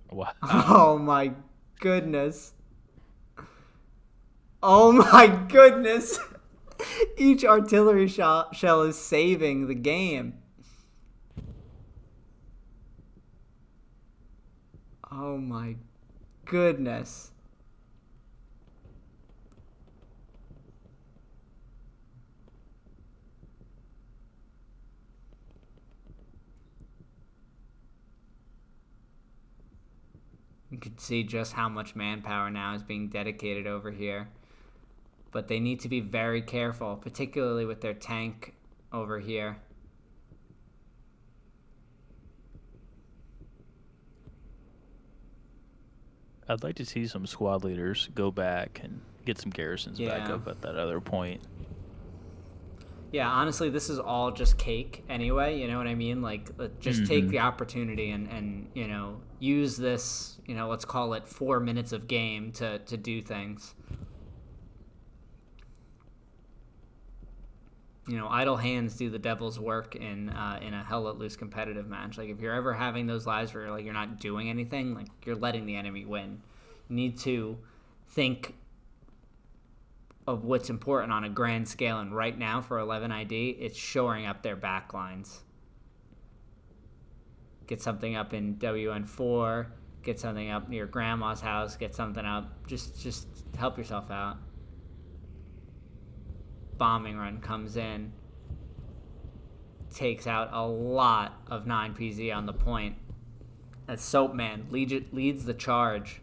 Wow. Oh my goodness. Oh my goodness. Each artillery shell is saving the game. Oh my goodness. You can see just how much manpower now is being dedicated over here. But they need to be very careful, particularly with their tank over here. I'd like to see some squad leaders go back and get some garrisons back Yeah. up at that other point. Yeah, honestly, this is all just cake anyway, you know what I mean? Like, just take the opportunity and, you know, use this, you know, let's call it 4 minutes of game to do things. You know, idle hands do the devil's work in a hell let loose competitive match. Like, if you're ever having those lives where you're not doing anything, like, you're letting the enemy win. You need to think of what's important on a grand scale, and right now for 11 ID, it's shoring up their back lines. Get something up in WN4, get something up near grandma's house, get something up. Just help yourself out. Bombing run comes in, takes out a lot of 9PZ on the point. As Soapman leads the charge.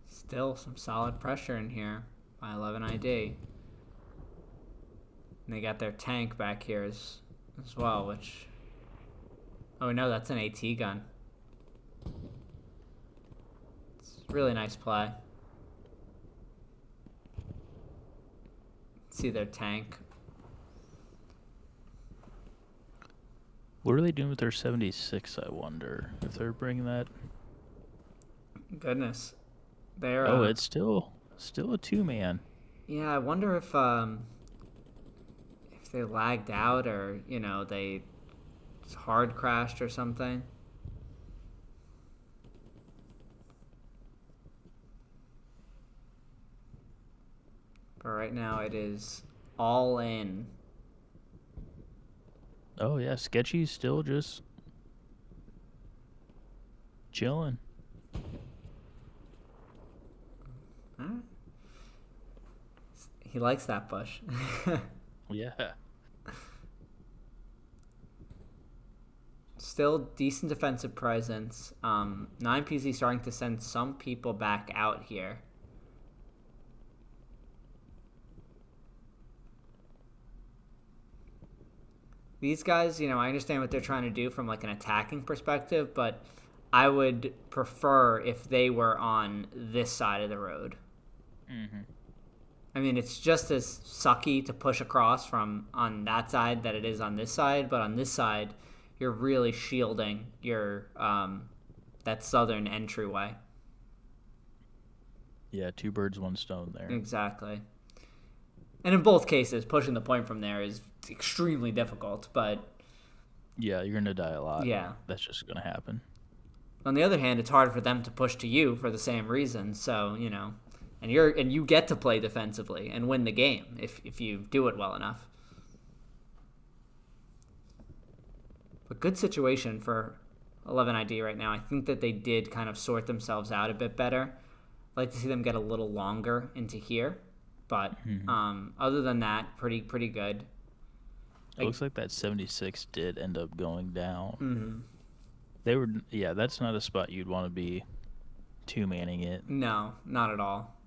Still some solid pressure in here by 11 ID. And they got their tank back here as well, which... Oh no, that's an AT gun. It's a really nice play. See their tank. What are they doing with their 76, I wonder? If they're bringing that... Goodness. They're, Oh, it's still a two-man. Yeah, I wonder if they lagged out or, you know, they hard crashed or something. But right now it is all in. Oh, yeah, Sketchy's still just chilling. He likes that bush. Yeah. Still decent defensive presence. 9PZ starting to send some people back out here. These guys, you know, I understand what they're trying to do from like an attacking perspective, but I would prefer if they were on this side of the road. Mm-hmm. I mean, it's just as sucky to push across from on that side that it is on this side, but on this side, you're really shielding your that southern entryway. Yeah, two birds, one stone there. Exactly. And in both cases, pushing the point from there is extremely difficult, but... Yeah, you're going to die a lot. Yeah. That's just going to happen. On the other hand, it's hard for them to push to you for the same reason, so, you know... And you get to play defensively and win the game if you do it well enough. But good situation for 11 ID right now. I think that they did kind of sort themselves out a bit better. I'd like to see them get a little longer into here, but other than that, pretty good. It looks like that 76 did end up going down. Mm-hmm. They were, yeah, that's not a spot you'd want to be two-manning it. No, not at all.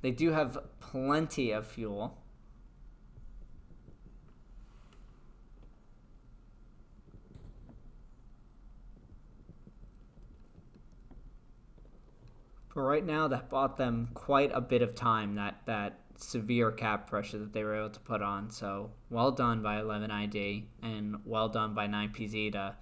They do have plenty of fuel. But right now, that bought them quite a bit of time, that severe cap pressure that they were able to put on. So well done by 11 ID and well done by 9PZ to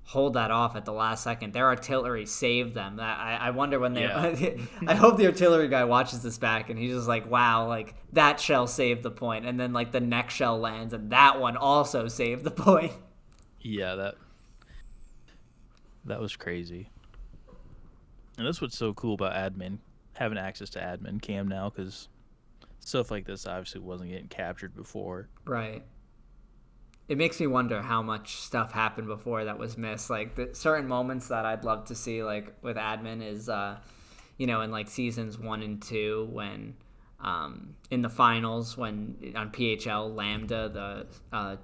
hold that off at the last second. Their artillery saved them. I wonder when they. Yeah. I hope the artillery guy watches this back and he's just like, wow, like that shell saved the point, and then like the next shell lands and that one also saved the point. Yeah, that was crazy. And that's what's so cool about admin, having access to admin cam now, because stuff like this obviously wasn't getting captured before. Right. It makes me wonder how much stuff happened before that was missed. Like the certain moments that I'd love to see, like with admin, is in like seasons 1 and 2 when in the finals when on PHL Lambda the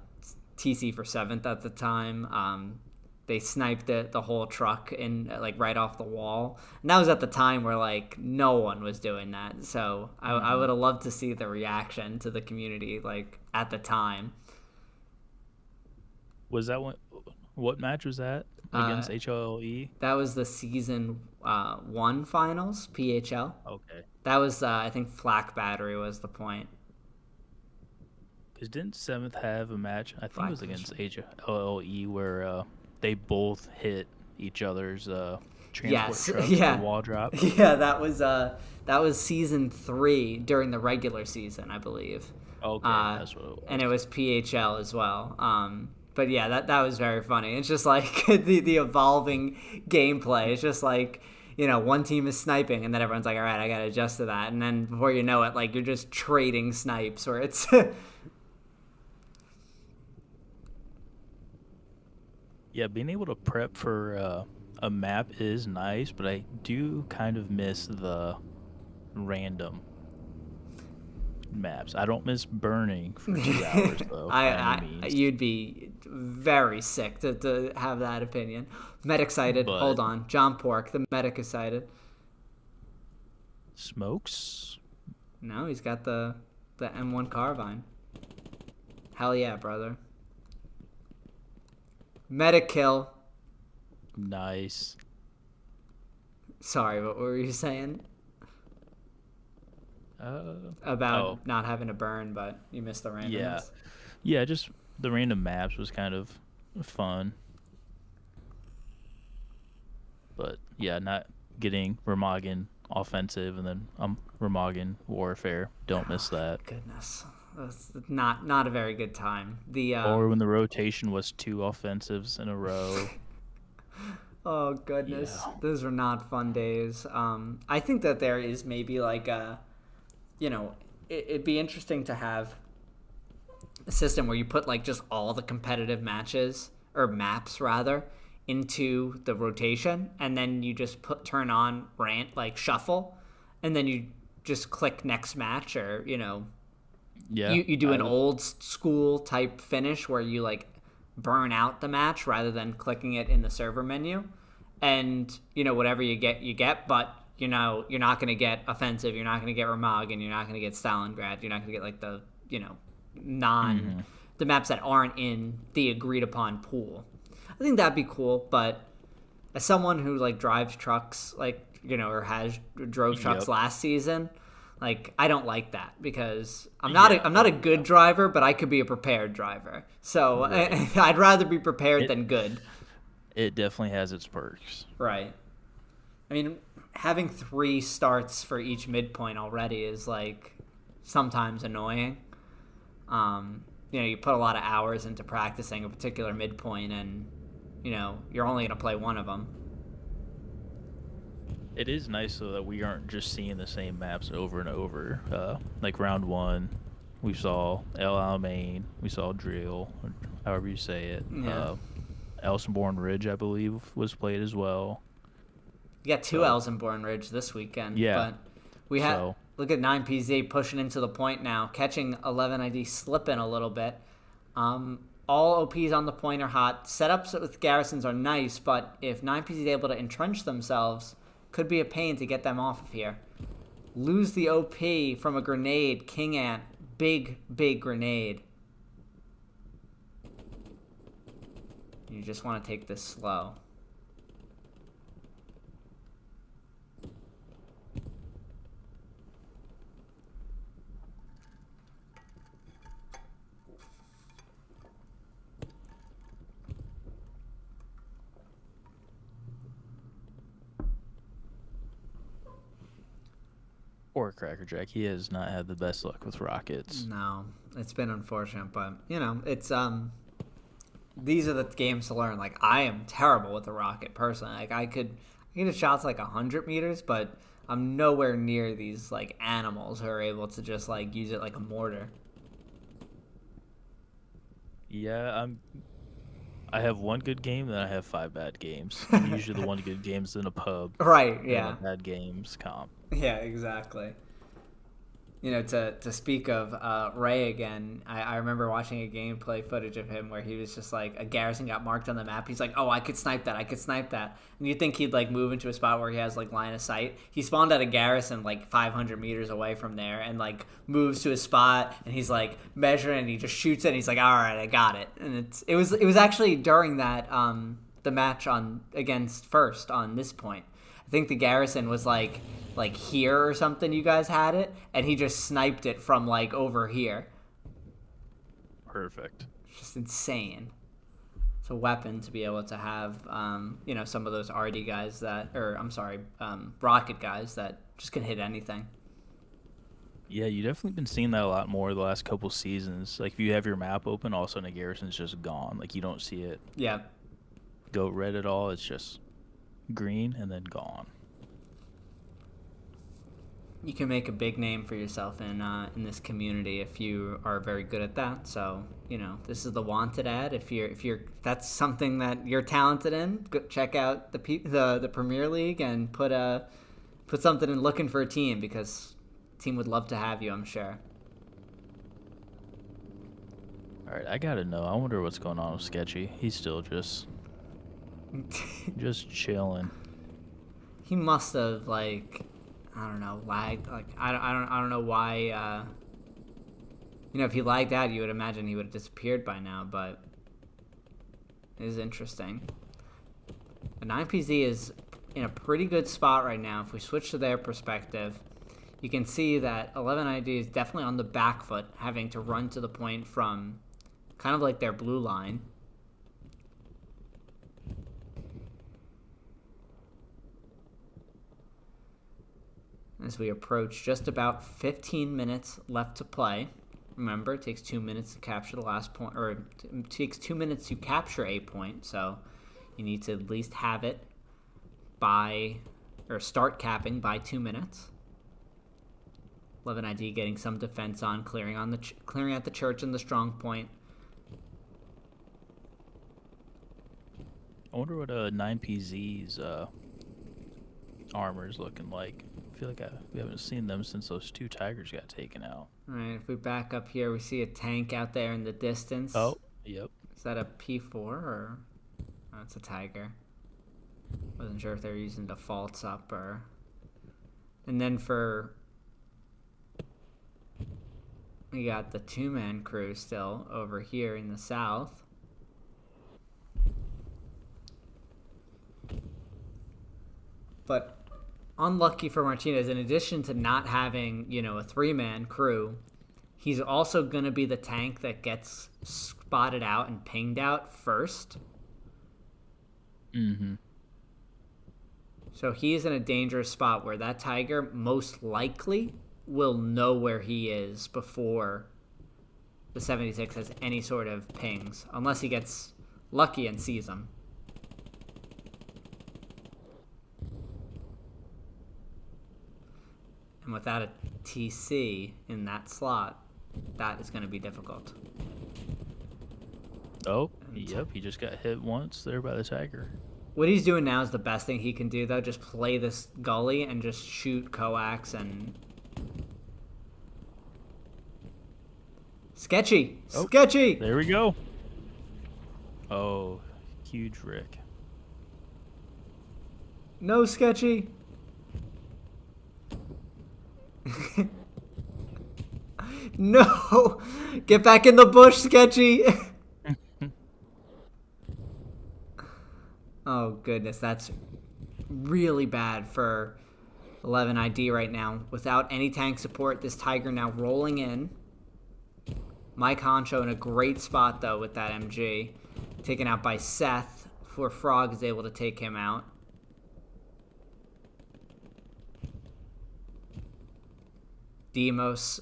TC for 7th at the time. They sniped the whole truck in like right off the wall, and that was at the time where like no one was doing that. So I would have loved to see the reaction to the community like at the time. Was that what match was that against HLE? That was the season 1 finals PHL. Okay. That was I think Flak Battery was the point. Because didn't 7th have a match? I think Flak it was against HLE where they both hit each other's transport trucks yeah. for wall drop. Yeah, that was season 3 during the regular season, I believe. Okay, that's what it was. And it was PHL as well. But yeah, that was very funny. It's just like the evolving gameplay. It's just like, one team is sniping and then everyone's like, all right, I got to adjust to that. And then before you know it, like you're just trading snipes where it's... Yeah, being able to prep for a map is nice, but I do kind of miss the random maps. I don't miss burning for 2 hours though. By any means. You'd be very sick to have that opinion. Med excited. But- Hold on, John Pork, the medic excited. Smokes? No, he's got the M1 carbine. Hell yeah, brother. Medic kill. Nice. Sorry, what were you saying? About not having to burn, but you missed the randomness. Yeah, just the random maps was kind of fun. But yeah, not getting Remagen offensive and then Remagen warfare. Don't miss that. Goodness. That's not a very good time. Or when the rotation was 2 offensives in a row. Oh goodness, Yeah. Those were not fun days. I think that there is maybe like it'd be interesting to have a system where you put like just all the competitive matches or maps rather into the rotation, and then you just turn on rant like shuffle, and then you just click next match, or Yeah. you do an old school type finish where you like burn out the match rather than clicking it in the server menu, and whatever you get, but you're not going to get offensive, you're not going to get Remagen, you're not going to get Stalingrad, you're not going to get like the the maps that aren't in the agreed upon pool. I think that'd be cool, but as someone who like drives trucks, like or drove trucks last season, like I don't like that, because I'm not a good driver, but I could be a prepared driver. So right. I'd rather be prepared than good. It definitely has its perks. Right. I mean, having 3 starts for each midpoint already is like sometimes annoying. You put a lot of hours into practicing a particular midpoint, and you're only going to play one of them. It is nice though that we aren't just seeing the same maps over and over. Like round 1, we saw El Alamein, we saw Drill, however you say it. Yeah. Elsenborn Ridge, I believe, was played as well. You got 2 Elsenborn Ridge this weekend. Yeah. But we had look at 9PZ pushing into the point now, catching 11ID slipping a little bit. All OPs on the point are hot. Setups with garrisons are nice, but if 9PZ is able to entrench themselves, could be a pain to get them off of here. Lose the OP from a grenade. King Ant. Big grenade. You just want to take this slow. Poor Crackerjack. He has not had the best luck with rockets. No, it's been unfortunate, but it's these are the games to learn. Like, I am terrible with a rocket personally. Like, I could get a shots like 100 meters, but I'm nowhere near these like animals who are able to just like use it like a mortar. Yeah, I have one good game, then I have 5 bad games. And usually the one good game's in a pub. Right, And yeah. a bad game's comp. Yeah, exactly. To speak of Ray again, I remember watching a gameplay footage of him where he was just like, a garrison got marked on the map. He's like, oh, I could snipe that. And you'd think he'd like move into a spot where he has like line of sight. He spawned at a garrison like 500 meters away from there and like moves to a spot and he's like measuring and he just shoots it and he's like, all right, I got it. And it was actually during that the match against First on this point. I think the garrison was like here or something. You guys had it, and he just sniped it from like over here. Perfect. Just insane. It's a weapon to be able to have, some of those RD guys rocket guys that just can hit anything. Yeah, you definitely been seeing that a lot more the last couple seasons. Like if you have your map open, all of a sudden a garrison's just gone. Like you don't see it. Yeah. Go red at all. It's just green and then gone. You can make a big name for yourself in this community if you are very good at that. So this is the wanted ad. If that's something that you're talented in, go check out the Premier League and put something in looking for a team, because the team would love to have you, I'm sure. All right, I gotta know. I wonder what's going on with Sketchy. He's still just chilling. He must have lagged. I don't know why. If he lagged out, you would imagine he would have disappeared by now. But it is interesting. The 9PZ is in a pretty good spot right now. If we switch to their perspective, you can see that 11ID is definitely on the back foot, having to run to the point from kind of like their blue line. As we approach just about 15 minutes left to play. Remember, it takes 2 minutes to capture the last point, or it takes 2 minutes to capture a point, so you need to at least have it start capping by 2 minutes. 11ID getting some defense on, clearing out the church and the strong point. I wonder what 9PZ's armor is looking like. I feel like we haven't seen them since those 2 tigers got taken out. All right, if we back up here, we see a tank out there in the distance. Oh, yep. Is that a P4 or... Oh, it's a tiger. Wasn't sure if they're using defaults up or... And then we got the 2-man crew still over here in the south. But unlucky for Martinez, in addition to not having, a 3-man crew, he's also going to be the tank that gets spotted out and pinged out first. Mm-hmm. So he's in a dangerous spot where that tiger most likely will know where he is before the 76 has any sort of pings, unless he gets lucky and sees him. And without a TC in that slot, that is going to be difficult. Oh, yep. He just got hit once there by the tiger. What he's doing now is the best thing he can do, though. Just play this gully and just shoot coax and... Sketchy! Oh, Sketchy! There we go. Oh, huge Rick. No, Sketchy! No! Get back in the bush, Sketchy! Oh, goodness. That's really bad for 11ID right now. Without any tank support, this tiger now rolling in. Mike Honcho in a great spot, though, with that MG. Taken out by Seth, before Frog is able to take him out. Demos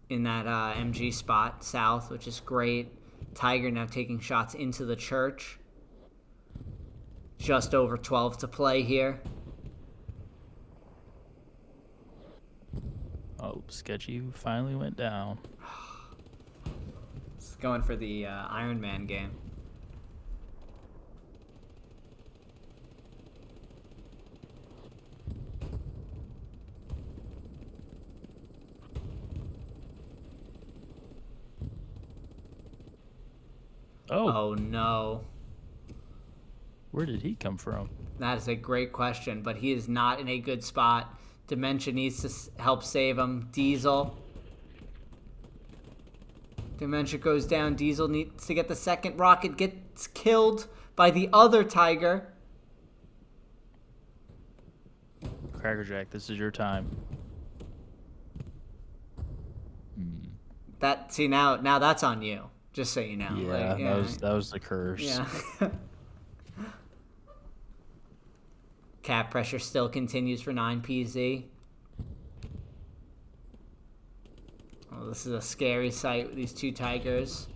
in that MG spot south, which is great. Tiger now taking shots into the church. Just over 12 to play here. Oh, Sketchy finally went down. It's going for the Iron Man game. Oh no. Where did he come from? That is a great question, but he is not in a good spot. Dementia needs to help save him. Diesel. Dementia goes down. Diesel needs to get the second. Rocket gets killed by the other Tiger. Crackerjack, this is your time. Now that's on you. Just so you know. Yeah, that was the curse. Yeah. Cap pressure still continues for 9PZ. Oh, this is a scary sight with these two Tigers.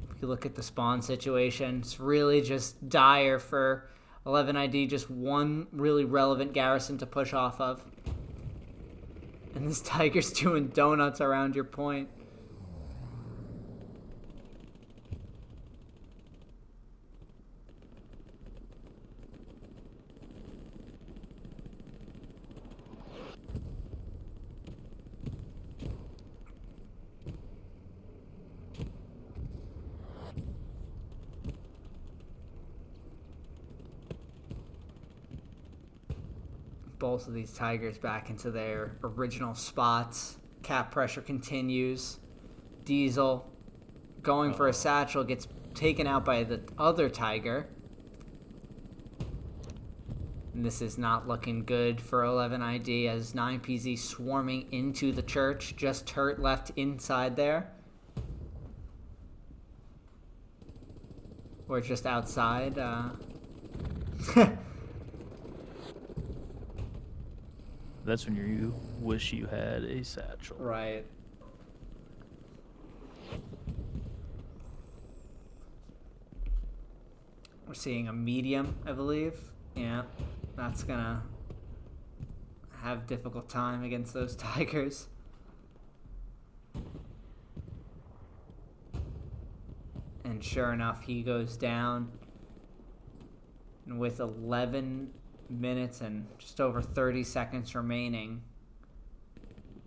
If you look at the spawn situation, it's really just dire for 11ID. Just one really relevant garrison to push off of. And this Tiger's doing donuts around your point. Both of these Tigers back into their original spots. Cap pressure continues. Diesel going for a satchel, gets taken out by the other Tiger. And this is not looking good for 11ID as 9PZ swarming into the church. Just turret left inside there. Or just outside. That's when you wish you had a satchel. Right. We're seeing a medium, I believe. Yeah, that's gonna have difficult time against those Tigers. And sure enough, he goes down. And with 11 minutes and just over 30 seconds remaining,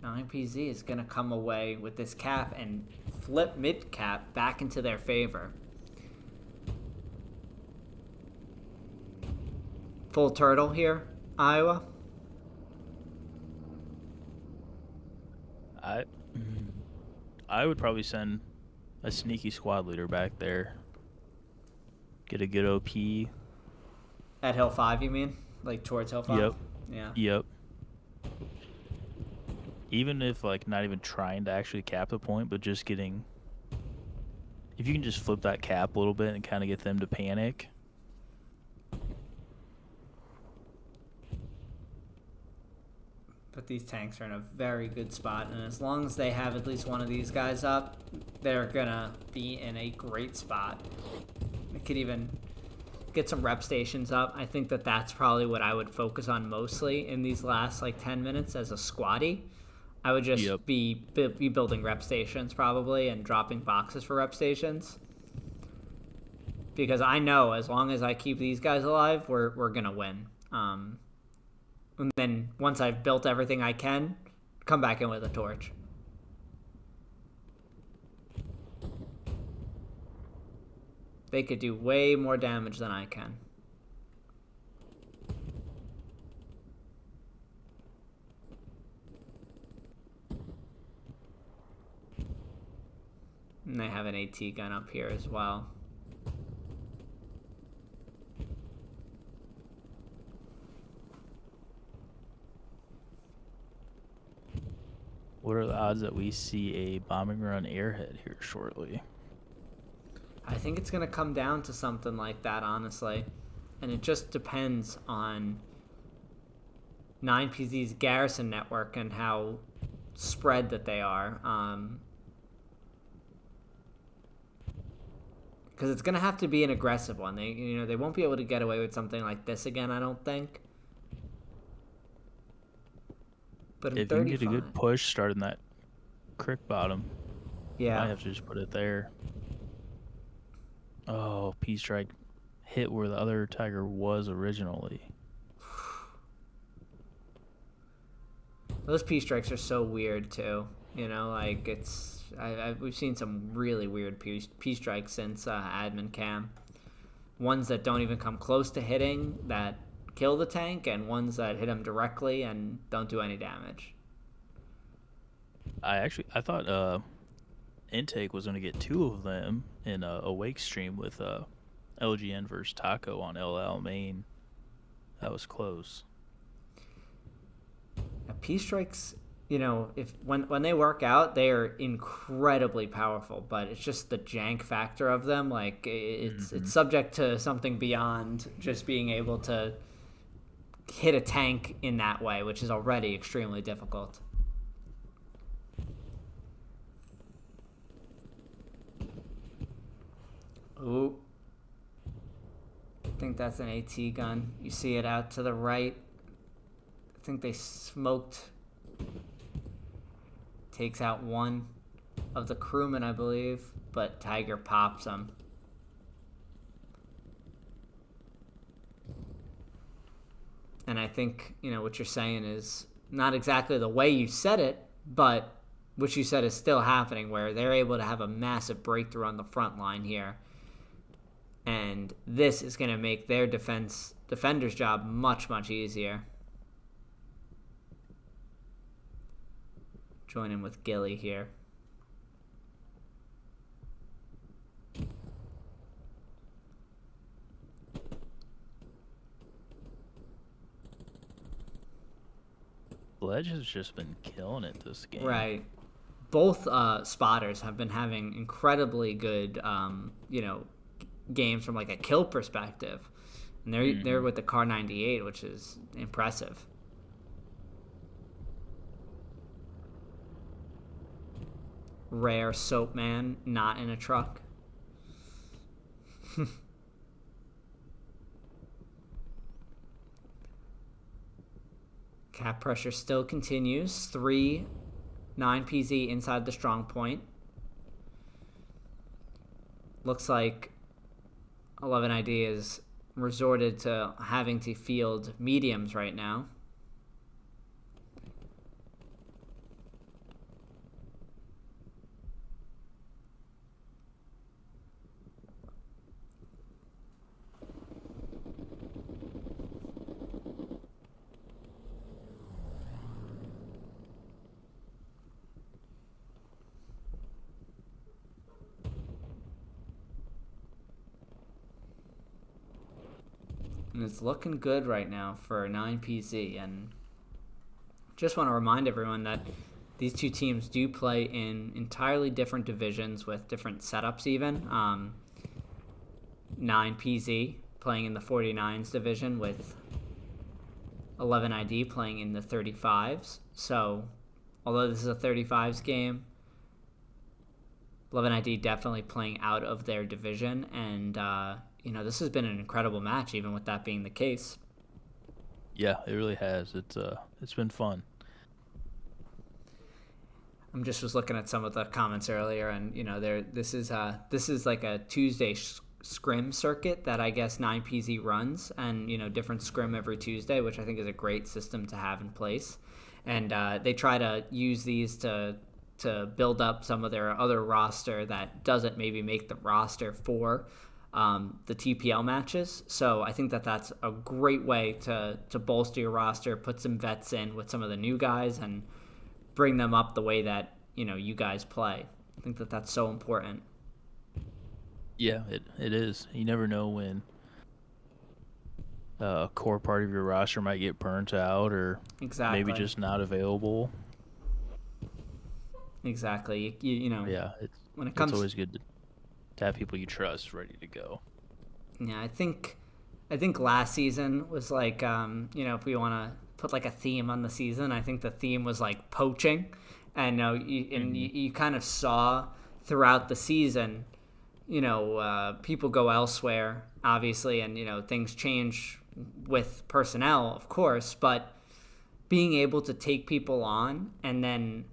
9PZ is going to come away with this cap and flip mid-cap back into their favor. Full turtle here, Iowa. I would probably send a sneaky squad leader back there. Get a good OP. At Hill 5, you mean? Like towards Hill 5? Yep. Yeah. Yep. Even if like not even trying to actually cap the point, but just getting, if you can just flip that cap a little bit and kind of get them to panic. But these tanks are in a very good spot, and as long as they have at least one of these guys up, they're gonna be in a great spot. They could even get some rep stations up. I think that that's probably what I would focus on mostly in these last like 10 minutes as a squatty. I would just be building rep stations probably and dropping boxes for rep stations. Because I know as long as I keep these guys alive, we're gonna win. And then once I've built everything I can, come back in with a torch. They could do way more damage than I can. And they have an AT gun up here as well. What are the odds that we see a bombing run Airhead here shortly? I think it's going to come down to something like that, honestly. And it just depends on 9PZ's garrison network and how spread that they are. Because it's going to have to be an aggressive one. They won't be able to get away with something like this again, I don't think. But in If you can 35, get a good push starting that creek bottom, yeah, might have to just put it there. Oh, P-strike hit where the other tiger was originally. those P strikes are so weird too. Like we've seen some really weird P strikes since admin cam. Ones that don't even come close to hitting that kill the tank, and ones that hit them directly and don't do any damage. I thought Intake was going to get 2 of them in a wake stream with LGN versus Taco on LL main. That was close. P strikes, if when they work out, they are incredibly powerful, but it's just the jank factor of them. Like it's subject to something beyond just being able to hit a tank in that way, which is already extremely difficult. Ooh. I think that's an AT gun. You see it out to the right. I think they smoked. Takes out one of the crewmen, I believe, but Tiger pops him. And I think, what you're saying is not exactly the way you said it, but what you said is still happening, where they're able to have a massive breakthrough on the front line here. And this is going to make their defender's job much, much easier. Join in with Gilly here. Ledge has just been killing it this game. Right. Both spotters have been having incredibly good, games from like a kill perspective, and they're with the Car 98, which is impressive. Rare Soap Man not in a truck. Cap pressure still continues. 3 9PZ inside the strong point. Looks like 11ID is resorted to having to field mediums right now. And it's looking good right now for 9PZ. And just want to remind everyone that these two teams do play in entirely different divisions with different setups even. 9PZ playing in the 49s division with 11ID playing in the 35s. So although this is a 35s game, 11ID definitely playing out of their division. And, this has been an incredible match, even with that being the case. Yeah, it really has. It's been fun. I'm just was looking at some of the comments earlier, and this is like a Tuesday scrim circuit that I guess 9PZ runs, and different scrim every Tuesday, which I think is a great system to have in place. And they try to use these to build up some of their other roster that doesn't maybe make the roster for the TPL matches. So I think that's a great way to bolster your roster, put some vets in with some of the new guys, and bring them up the way that you guys play. I think that's so important. Yeah, it is. You never know when a core part of your roster might get burnt out, or maybe just not available. Exactly. Yeah, when it comes, it's always good to have people you trust ready to go. Yeah, I think last season was like, if we want to put like a theme on the season, I think the theme was like poaching. And you kind of saw throughout the season, people go elsewhere, obviously, and things change with personnel, of course, but being able to take people on and then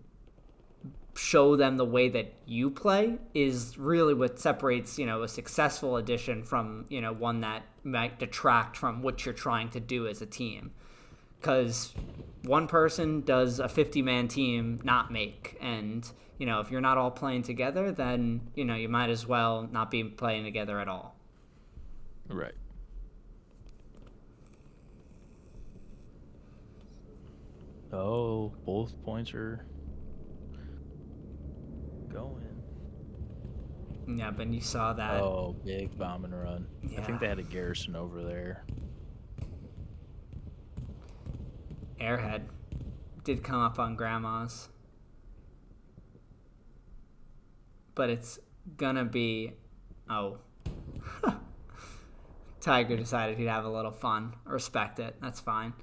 show them the way that you play is really what separates, a successful addition from, one that might detract from what you're trying to do as a team. Because one person does a 50-man team not make. And, if you're not all playing together, then, you might as well not be playing together at all. Right. Oh, both points are going. Yeah, but you saw that. Oh, big bomb and run. Yeah. I think they had a Garrison over there. Airhead did come up on Grandma's. But it's gonna be... Oh. Tiger decided he'd have a little fun. Respect it. That's fine.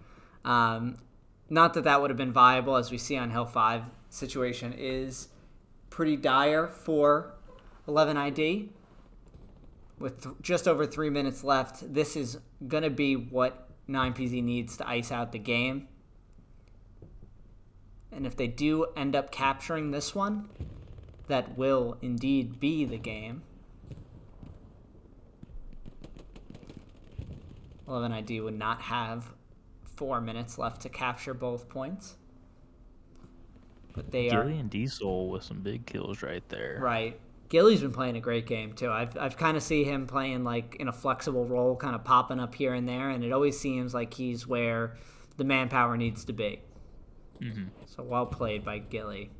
Not that would have been viable, as we see on Hill 5. Situation is pretty dire for 11ID. With just over 3 minutes left, this is going to be what 9PZ needs to ice out the game. And if they do end up capturing this one, that will indeed be the game. 11ID would not have 4 minutes left to capture both points. But they Gilly and Diesel with some big kills right there. Right. Gilly's been playing a great game too. I've kind of see him playing like in a flexible role, kind of popping up here and there, and it always seems like he's where the manpower needs to be. Mm-hmm. So well played by Gilly.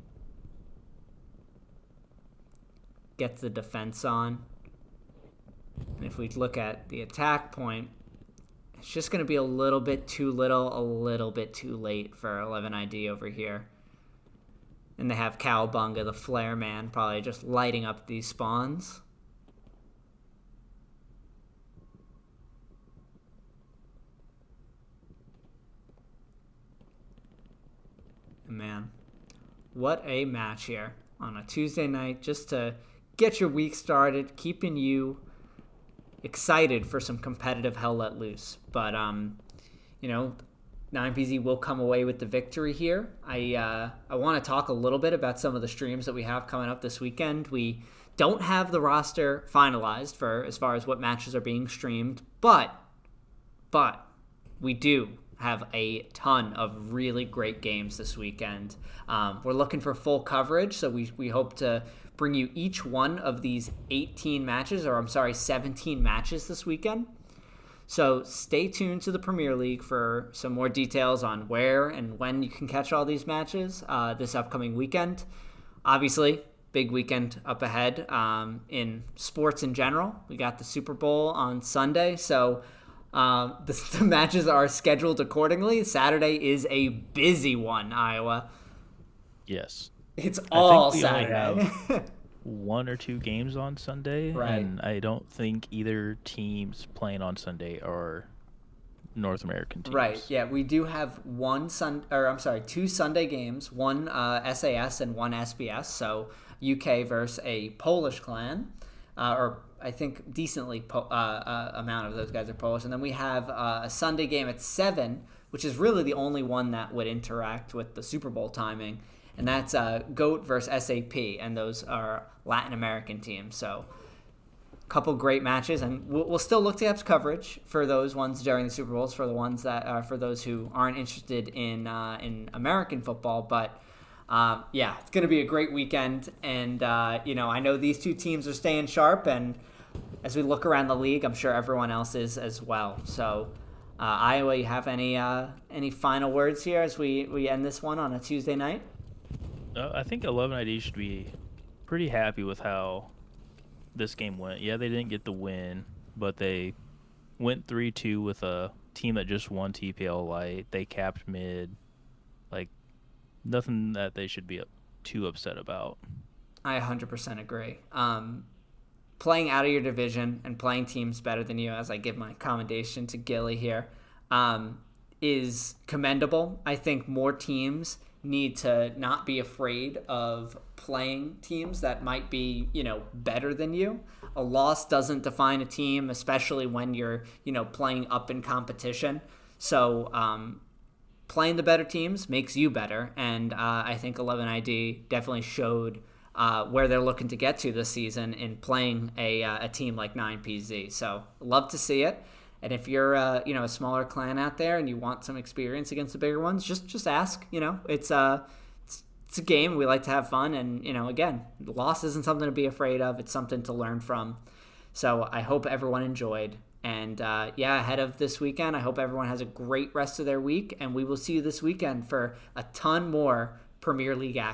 Gets the defense on. And if we look at the attack point, it's just going to be a little bit too little, a little bit too late for 11ID over here. And they have Cowabunga, the flare man, probably just lighting up these spawns. Man, what a match here on a Tuesday night, just to get your week started, keeping you excited for some competitive hell let loose. But 9PZ will come away with the victory here. I want to talk a little bit about some of the streams that we have coming up this weekend. We don't have the roster finalized for as far as what matches are being streamed, but we do have a ton of really great games this weekend. We're looking for full coverage, so we hope to bring you each one of these 17 matches this weekend. So stay tuned to the Premier League for some more details on where and when you can catch all these matches this upcoming weekend. Obviously, big weekend up ahead in sports in general. We got the Super Bowl on Sunday, so the matches are scheduled accordingly. Saturday is a busy one, Iowa. Yes. It's all Saturday. Saturday. Have 1 or 2 games on Sunday, right? And I don't think either teams playing on Sunday are North American teams. Right. Yeah, we do have 2 Sunday games, one SAS and one SBS. So UK versus a Polish clan, or I think decently amount of those guys are Polish, and then we have a Sunday game at 7, which is really the only one that would interact with the Super Bowl timing. And that's GOAT versus SAP, and those are Latin American teams. So a couple great matches, and we'll still look to have coverage for those ones during the Super Bowls, for the ones that for those who aren't interested in American football. But it's going to be a great weekend, and I know these two teams are staying sharp, and as we look around the league, I'm sure everyone else is as well. So Iowa, you have any final words here as we end this one on a Tuesday night? I think 11ID should be pretty happy with how this game went. Yeah, they didn't get the win, but they went 3-2 with a team that just won TPL Light. They capped mid. Like, nothing that they should be too upset about. I 100% agree. Playing out of your division and playing teams better than you, as I give my commendation to Gilly here, is commendable. I think more teams need to not be afraid of playing teams that might be, better than you. A loss doesn't define a team, especially when you're, playing up in competition. So playing the better teams makes you better. And I think 11ID definitely showed where they're looking to get to this season in playing a team like 9PZ. So love to see it. And if you're a smaller clan out there and you want some experience against the bigger ones, just ask. It's a game. We like to have fun, and again, loss isn't something to be afraid of. It's something to learn from. So I hope everyone enjoyed. And ahead of this weekend, I hope everyone has a great rest of their week, and we will see you this weekend for a ton more Premier League action.